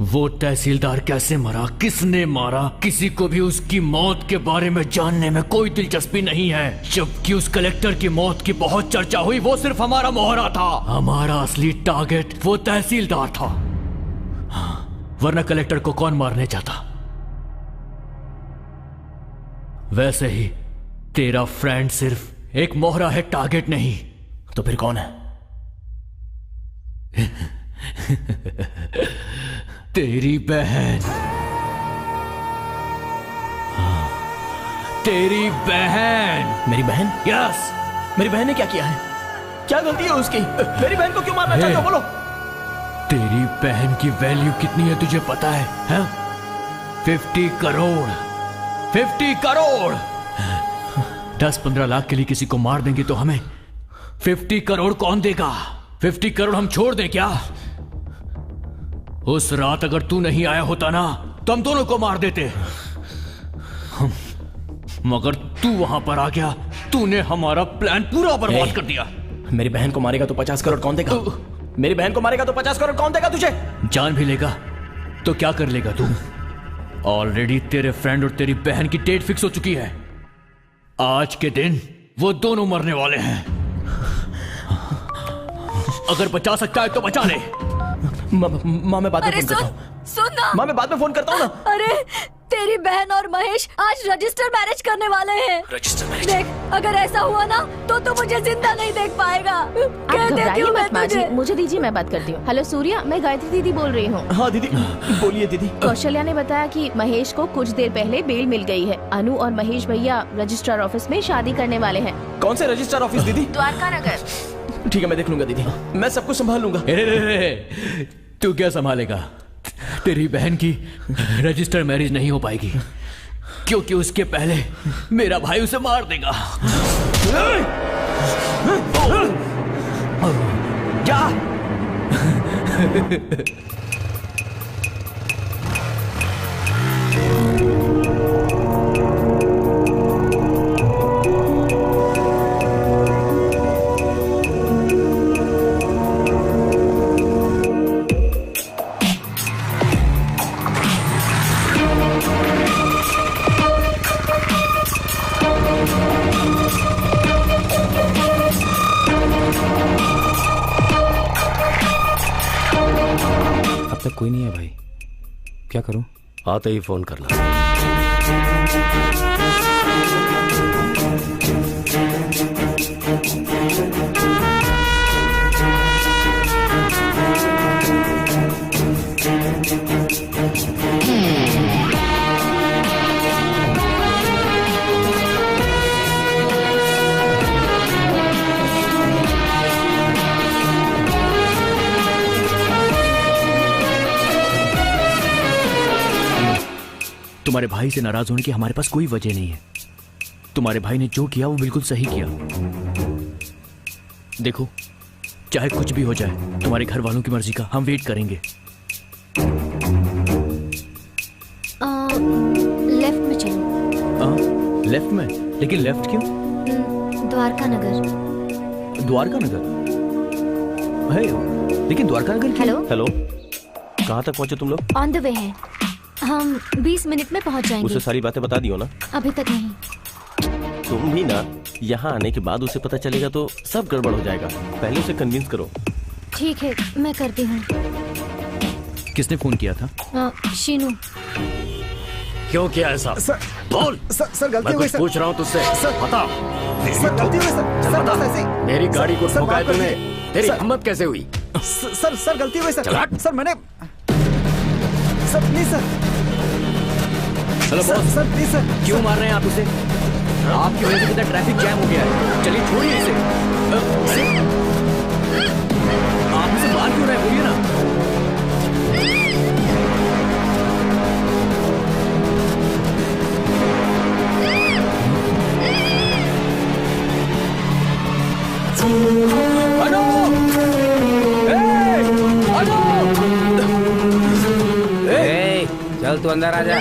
वो तहसीलदार कैसे मरा, किसने मारा, किसी को भी उसकी मौत के बारे में जानने में कोई दिलचस्पी नहीं है। जबकि उस कलेक्टर की मौत की बहुत चर्चा हुई। वो सिर्फ हमारा मोहरा था। हमारा असली टारगेट वो तहसीलदार था। वरना कलेक्टर को कौन मारने चाहता? वैसे ही तेरा फ्रेंड सिर्फ एक मोहरा है, टारगेट नहीं। तो फिर कौन है? तेरी बहन। तेरी बहन। मेरी बहन? यस। मेरी बहन ने क्या किया है? क्या गलती है उसकी? मेरी बहन को क्यों मारना चाहते हो? बोलो। तेरी बहन की वैल्यू कितनी है तुझे पता है? हाँ? 50 करोड़। 50 करोड़। 10-15 लाख के लिए किसी को मार देंगे तो हमें 50 करोड़ कौन देगा? 50 करोड़ हम छोड़ दें क्या? उस रात अगर तू नहीं आया होता ना तो हम दोनों को मार देते। मगर तू वहां पर आ गया, तूने हमारा प्लान पूरा बर्बाद कर दिया। मेरी बहन को मारेगा तो 50 करोड़ कौन देगा? मेरी बहन को मारेगा तो 50 करोड़ कौन देगा तुझे? जान भी लेगा तो क्या कर लेगा तू? ऑलरेडी तेरे फ्रेंड और तेरी बहन की डेट फिक्स हो चुकी है। आज के दिन वो दोनों मरने वाले हैं। अगर बचा सकता है तो बचा ले। माँ मैं बाद में फोन करता हूँ। सुन ना। माँ मैं बाद में फोन करता हूँ ना। अरे तेरी बहन और महेश आज रजिस्टर मैरिज करने वाले हैं। Register marriage? देख, अगर ऐसा हुआ ना तो तू मुझे जिंदा नहीं देख पाएगा। आप घबराइए मत माँ जी, मुझे दीजिए, मैं बात करती हूँ। हेलो सूर्या, मैं गायत्री दीदी बोल रही हूँ। हाँ दीदी, बोलिए दीदी। कौशल्या ने बताया कि महेश को कुछ देर पहले बेल मिल गई है। अनु और महेश भैया रजिस्ट्रार ऑफिस में शादी करने वाले हैं। कौन से रजिस्ट्रार ऑफिस दीदी? द्वारका नगर। ठीक है, मैं देख लूंगा दीदी, मैं सब कुछ संभाल लूंगा। तू क्या संभालेगा? तेरी बहन की रजिस्टर मैरिज नहीं हो पाएगी क्योंकि उसके पहले मेरा भाई उसे मार देगा। जा। तक कोई नहीं है भाई, क्या करूं? आते ही फोन करना। तुम्हारे भाई से नाराज होने की हमारे पास कोई वजह नहीं है। तुम्हारे भाई ने जो किया वो बिल्कुल सही किया। देखो, चाहे कुछ भी हो जाए, तुम्हारे घर वालों की मर्जी का हम वेट करेंगे। लेफ्ट में चलो। लेफ्ट में? लेकिन लेफ्ट क्यों? द्वारका नगर। द्वारका नगर? है, लेकिन द्वारका नगर क्यों? हेलो, कहाँ तक पहुँचे तुम लोग? ऑन द वे हैं। हम 20 मिनट में पहुँच जाएंगे। उसे सारी बातें बता दियो ना? अभी तक नहीं। तुम भी ना, यहाँ आने के बाद उसे पता चलेगा तो सब गड़बड़ हो जाएगा। पहले उसे कन्विंस करो। ठीक है, मैं करती हूँ। किसने फोन किया था? शीनू। क्यों किया ऐसा? बोल। सर गलती मैं हो गई कुछ सर। पूछ रहा हूँ तुझसे, बता। सर गलती हो गई सर। सर बस ऐसे ही। मेरी गाड़ी को सर, ठोका है माफ कर तूने, दीजिए। तेरी सर- हिम्मत कैसे हुई? सर गलती हो गई सर। सर मैंने सर प्लीज सर। चलो बॉस, सर प्लीज सर। क्यों मार रहे हैं आप उसे? आपकी वजह से कितना ट्रैफिक जैम हो गया है। चलिए छोड़िए इसे। आप उसे मार क्यों रहे हैं, बोलिए ना। चल तू अंदर आ जा।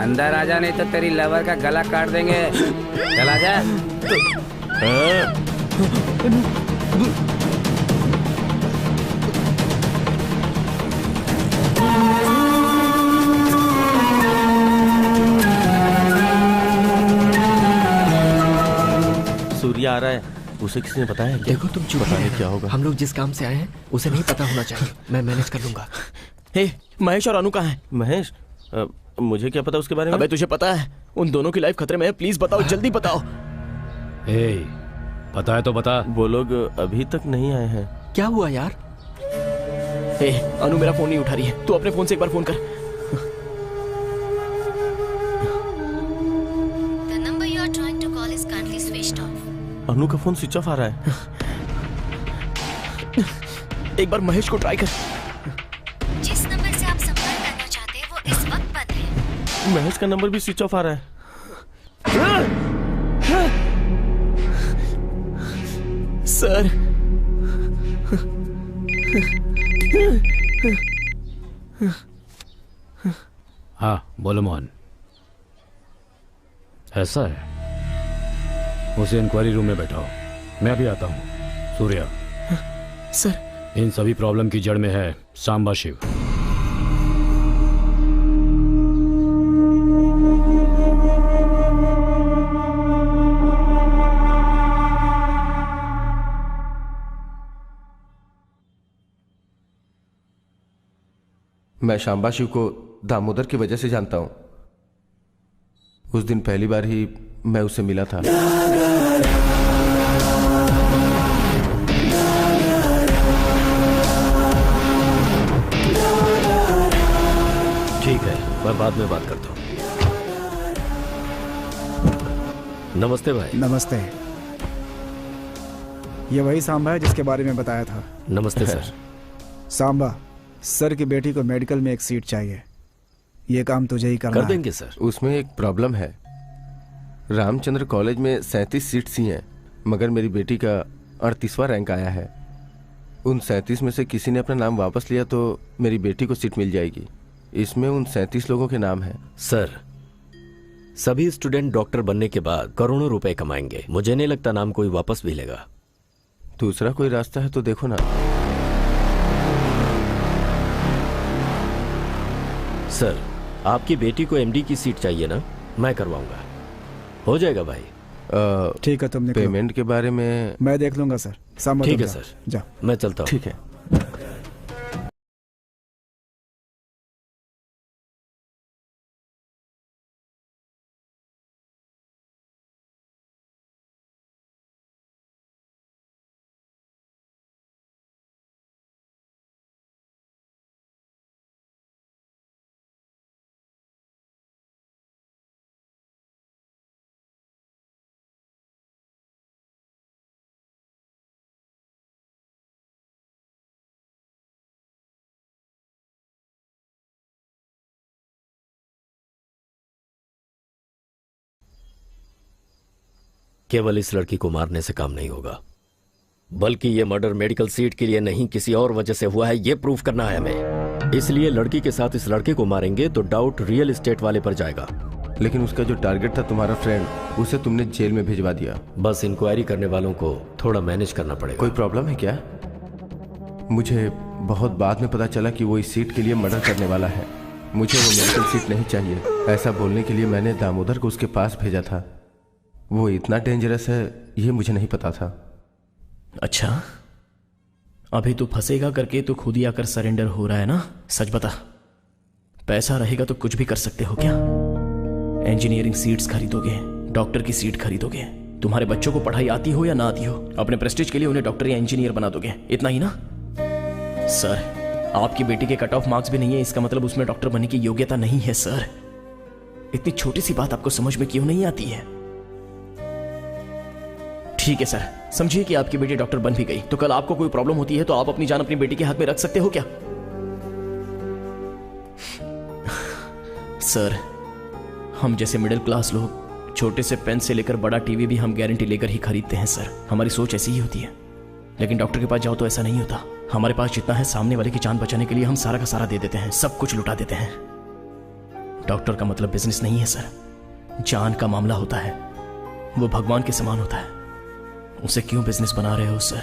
अंदर आ जा, नहीं तो तेरी लवर का गला काट देंगे। चल आ जा। सूर्य आ रहा है, उसे किसी ने बताया? देखो तुम चुप पता नहीं रहो। क्या होगा। हम लोग जिस काम से आए हैं उसे नहीं पता होना चाहिए। मैं मैनेज कर लूंगा। हे, महेश और अनु कहाँ हैं? महेश, मुझे क्या पता उसके बारे में? अबे तुझे पता है, उन दोनों की लाइफ खतरे में है। प्लीज बताओ, जल्दी बताओ। पता है तो बता। वो लोग अभी तक नहीं आए हैं। क्या हुआ यार? हे, अनु मेरा फोन नहीं उठा रही है। तू अपने फोन से एक बार फोन कर। The number you are trying to call is currently switched off. अनु का फोन स्विच ऑफ आ रहा है। एक बार महेश को ट्राई कर। जिस नंबर से आप संपर्क करना चाहते हैं वो इस वक्त बंद है। महेश का नंबर भी स्विच ऑफ आ रहा है। सर, हाँ बोलो मोहन। ऐसा है, उसे इंक्वायरी रूम में बैठाओ, मैं अभी आता हूँ। सूर्या, सर इन सभी प्रॉब्लम की जड़ में है सांबा शिव। मैं शांबा शिव को दामोदर की वजह से जानता हूं। उस दिन पहली बार ही मैं उससे मिला था। ठीक है, मैं बाद में बात करता हूँ। नमस्ते भाई। नमस्ते। ये वही सांबा है जिसके बारे में बताया था। नमस्ते सर। सांबा, सर की बेटी को मेडिकल में एक सीट चाहिए। ये काम तुझे ही करना कर देंगे है। सर। उसमें एक प्रॉब्लम है। रामचंद्र कॉलेज में 37 सीट्स ही हैं, मगर मेरी बेटी का 38वां रैंक आया है। उन 37 में से किसी ने अपना नाम वापस लिया तो मेरी बेटी को सीट मिल जाएगी। इसमें उन 37 लोगों के नाम हैं। सर, सभी स्टूडेंट डॉक्टर बनने के बाद करोड़ों रुपए कमाएंगे। मुझे नहीं लगता नाम कोई वापस भी लेगा। दूसरा कोई रास्ता है तो देखो ना। सर, आपकी बेटी को एमडी की सीट चाहिए ना? मैं करवाऊंगा। हो जाएगा भाई। ठीक है, तुम निकलो। पेमेंट के बारे में मैं देख लूंगा सर। सांबा ठीक तुम है जाओ। सर, जाओ। मैं चलता हूँ। ठीक है। केवल इस लड़की को मारने से काम नहीं होगा, बल्कि ये मर्डर मेडिकल सीट के लिए नहीं किसी और वजह से हुआ है, ये प्रूफ करना है हमें। इसलिए लड़की के साथ इस लड़के को मारेंगे तो डाउट रियल एस्टेट वाले पर जाएगा। लेकिन उसका जो टारगेट था तुम्हारा फ्रेंड, उसे तुमने जेल में भिजवा दिया। बस इंक्वायरी करने वालों को थोड़ा मैनेज करना पड़ेगा। कोई प्रॉब्लम है क्या? मुझे बहुत बाद में पता चला कि वो इस सीट के लिए मर्डर करने वाला है। मुझे वो मेडिकल सीट नहीं चाहिए, ऐसा बोलने के लिए मैंने दामोदर को उसके पास भेजा था। वो इतना डेंजरस है ये मुझे नहीं पता था। अच्छा, अभी तू फंसेगा करके तो खुद ही आकर सरेंडर हो रहा है ना? सच बता, पैसा रहेगा तो कुछ भी कर सकते हो क्या? इंजीनियरिंग सीट्स खरीदोगे, डॉक्टर की सीट खरीदोगे, तुम्हारे बच्चों को पढ़ाई आती हो या ना आती हो, अपने प्रेस्टीज के लिए उन्हें डॉक्टर या इंजीनियर बना दोगे, इतना ही ना? सर, आपकी बेटी के कट ऑफ मार्क्स भी नहीं है, इसका मतलब उसमें डॉक्टर बनने की योग्यता नहीं है। सर, इतनी छोटी सी बात आपको समझ में क्यों नहीं आती है? ठीक है सर, समझिए कि आपकी बेटी डॉक्टर बन भी गई तो कल आपको कोई प्रॉब्लम होती है तो आप अपनी जान अपनी बेटी के हाथ में रख सकते हो क्या? सर, हम जैसे मिडिल क्लास लोग छोटे से पेन से लेकर बड़ा टीवी भी हम गारंटी लेकर ही खरीदते हैं। सर, हमारी सोच ऐसी ही होती है। लेकिन डॉक्टर के पास जाओ तो ऐसा नहीं होता। हमारे पास जितना है सामने वाले की जान बचाने के लिए हम सारा का सारा दे देते हैं, सब कुछ लुटा देते हैं। डॉक्टर का मतलब बिजनेस नहीं है सर, जान का मामला होता है, वो भगवान के समान होता है। उसे क्यों बिजनेस बना रहे हो सर?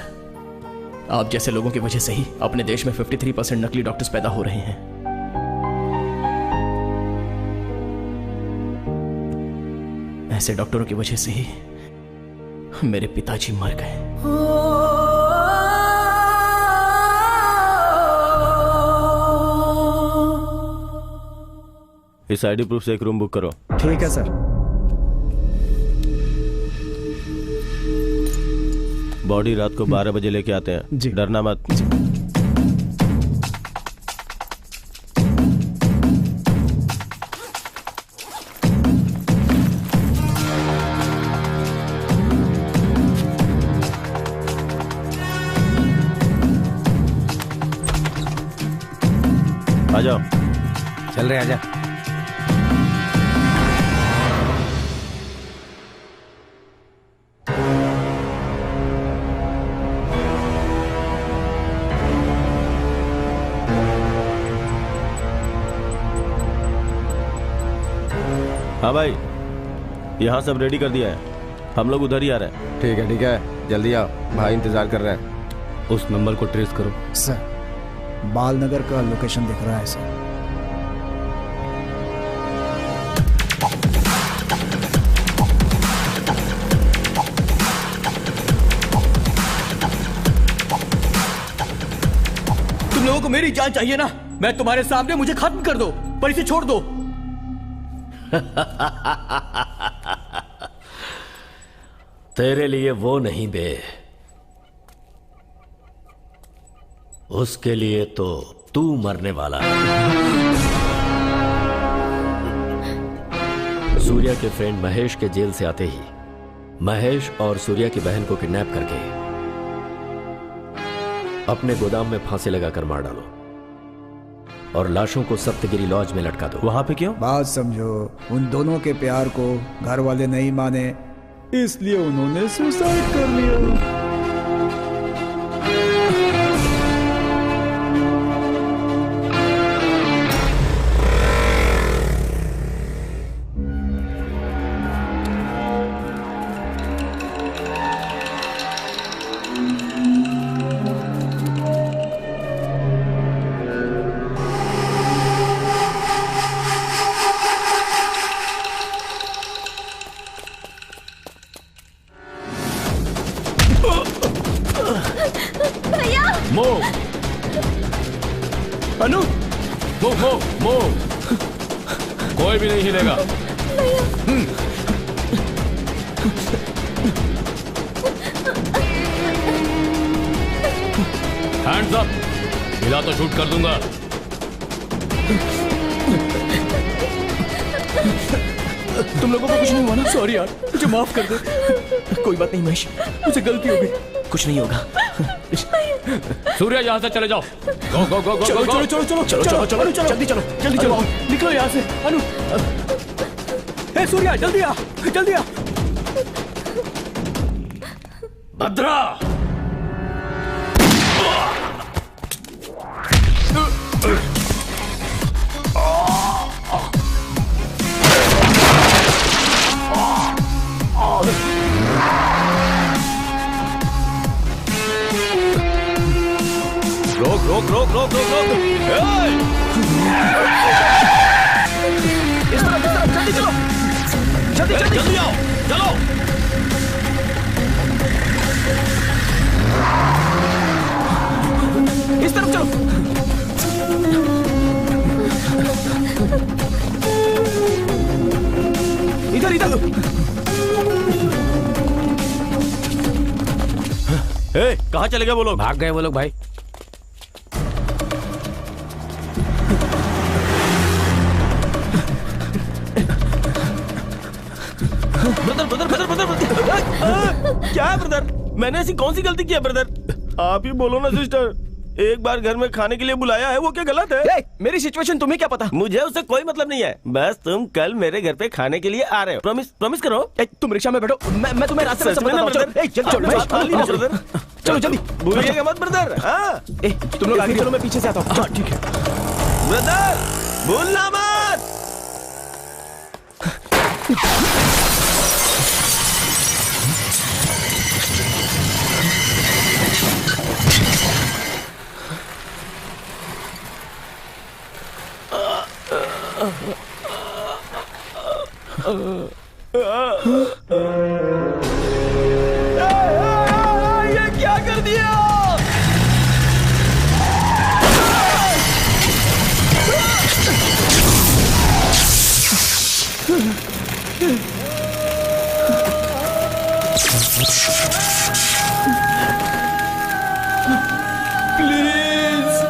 आप जैसे लोगों की वजह से ही अपने देश में 53% नकली डॉक्टर्स पैदा हो रहे हैं। ऐसे डॉक्टरों की वजह से ही मेरे पिताजी मर गए। इस आईडी प्रूफ से एक रूम बुक करो। ठीक है सर। बॉडी रात को 12 बजे लेके आते हैं जी। डरना मत जी। आ जाओ। चल रहे, आजा। हाँ भाई, यहाँ सब रेडी कर दिया है, हम लोग उधर ही आ रहे हैं। ठीक है, जल्दी आओ, भाई इंतजार कर रहे हैं। उस नंबर को ट्रेस करो। सर, बालनगर का लोकेशन दिख रहा है सर। तुम लोगों को मेरी जान चाहिए ना? मैं तुम्हारे सामने, मुझे खत्म कर दो, पर इसे छोड़ दो। तेरे लिए वो नहीं बे, उसके लिए तो तू मरने वाला है। सूर्या के फ्रेंड महेश के जेल से आते ही महेश और सूर्या की बहन को किडनैप करके अपने गोदाम में फांसी लगाकर मार डालो और लाशों को सप्तगिरी लॉज में लटका दो। वहां पे क्यों? बात समझो, उन दोनों के प्यार को घर वाले नहीं माने, इसलिए उन्होंने सुसाइड कर लिया। अनु, मूव। कोई भी नहीं हिलेगा। हैंड्स अप, हिला तो शूट कर दूंगा। तुम लोगों को कुछ नहीं हुआ ना? सॉरी यार, मुझे माफ कर दे। कोई बात नहीं महेश, मुझे गलती हो गई, कुछ नहीं होगा। सूर्या, यहाँ से चले जाओ। गो गो गो गो चलो गो। चलो चलो चलो चलो चलो चलो जल्दी चलो जल्दी चलो, निकलो यहाँ से। अनु, हे सूर्या, जल्दी आ, जल्दी आ। भद्रा। रोक रोक रोक रोक रोक रोक। इस तरफ जल्दी चलो, जल्दी जल्दी जल्दी आओ, चलो। इस तरफ चलो। इधर इधर। कहाँ चले गए वो लोग? भाग गए वो लोग भाई। Brother brother brother brother brother क्या है ब्रदर? मैंने ऐसी कौन सी गलती की है ब्रदर? आप ही बोलो ना सिस्टर। एक बार घर में खाने के लिए बुलाया है, वो क्या गलत है? मेरी सिचुएशन तुम्हें क्या पता? मुझे उससे कोई मतलब नहीं है। बस तुम कल मेरे घर पे खाने के लिए आ रहे हो। प्रॉमिस प्रॉमिस करो। तुम रिक्शा में बैठो, मैं तुम्हें रास्ते में समझाता हूं। ब्रदर चलो जल्दी, भूलिएगा मत ब्रदर। हाँ तुम लोग आगे चलो, मैं पीछे से आता हूँ। ठीक है ब्रदर, भूलना मत। ये क्या कर दिया? प्लीज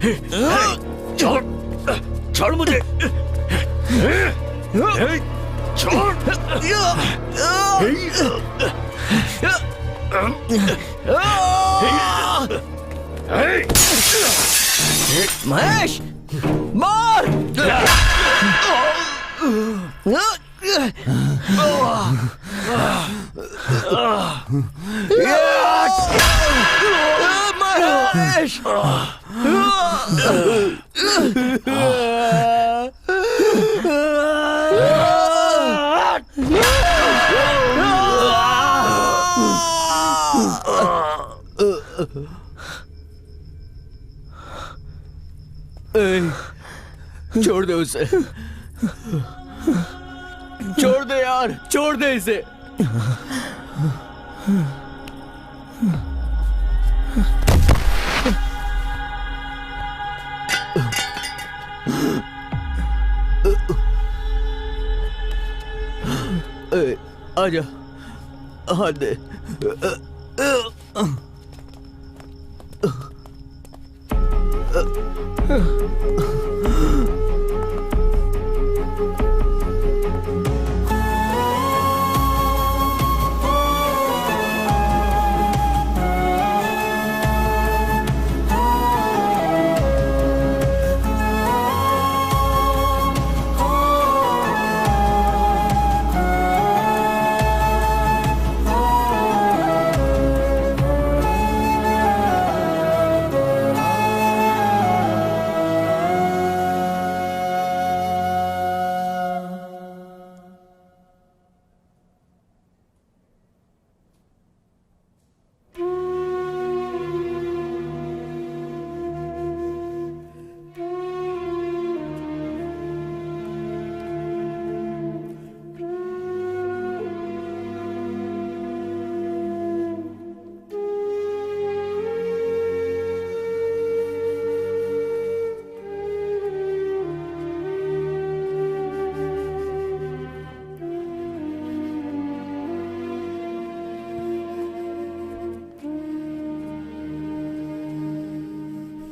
छोड़ छोड़ मुझे, छोड़। महेश, मार! महेश! छोड़ दे उसे, छोड़ दे यार, छोड़ दे इसे। आजा, हाथ दे।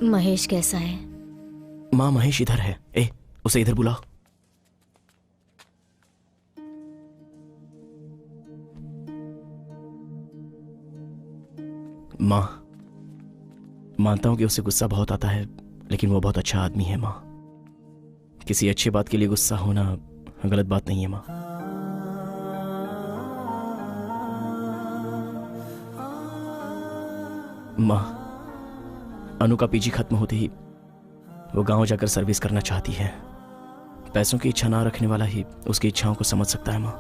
महेश कैसा है? माँ, महेश इधर है। उसे इधर बुलाओ। माँ, मानता हूं कि उसे गुस्सा बहुत आता है, लेकिन वो बहुत अच्छा आदमी है। माँ, किसी अच्छी बात के लिए गुस्सा होना गलत बात नहीं है। माँ, माँ, अनु का पीजी खत्म होते ही वो गांव जाकर सर्विस करना चाहती है। पैसों की इच्छा ना रखने वाला ही उसकी इच्छाओं को समझ सकता है। माँ,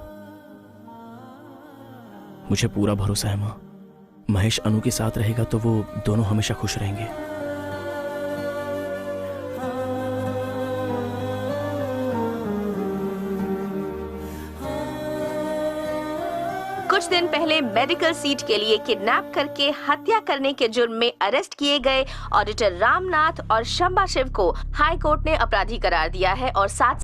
मुझे पूरा भरोसा है। माँ, महेश अनु के साथ रहेगा तो वो दोनों हमेशा खुश रहेंगे। कुछ दिन पहले मेडिकल सीट के लिए किडनैप करके हत्या करने के जुर्म में अरेस्ट किए गए ऑडिटर रामनाथ और शंबा शिव को हाई कोर्ट ने अपराधी करार दिया है और 7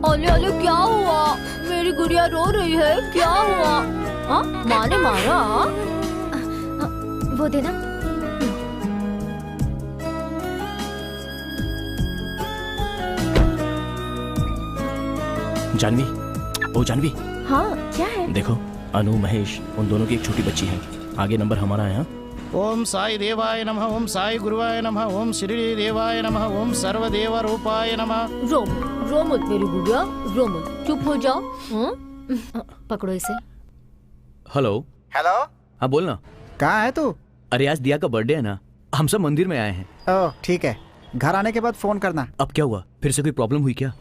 ओले ओले, क्या हुआ? मेरी गुड़िया रो रही है, क्या हुआ? हाँ, माँ ने मारा? वो देना। जानवी, ओ जानवी। हाँ, क्या है? देखो, अनु, महेश, उन दोनों की एक छोटी बच्ची है। आगे नंबर हमारा है। ओम साई देवाय नमः, ओम साई गुरुवाय नमः, ओम श्री देवाय नमः, ओम सर्वदेव रूपाय नमः। रो मत मेरी गुड़िया, रो मत, चुप हो जाओ। पकड़ो इसे। हेलो। हेलो। हाँ, बोलना। कहाँ है तू? अरे आज दिया का बर्थडे है ना, हम सब मंदिर में आए हैं। ओह ठीक है, घर आने के बाद फोन करना। अब क्या हुआ, फिर से कोई प्रॉब्लम हुई क्या?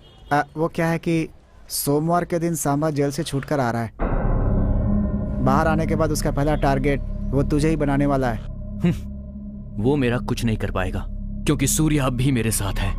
वो क्या है कि सोमवार के दिन सांबा जेल से छूटकर आ रहा है। बाहर आने के बाद उसका पहला टारगेट वो तुझे ही बनाने वाला है। वो मेरा कुछ नहीं कर पाएगा क्योंकि सूर्य अब भी मेरे साथ है।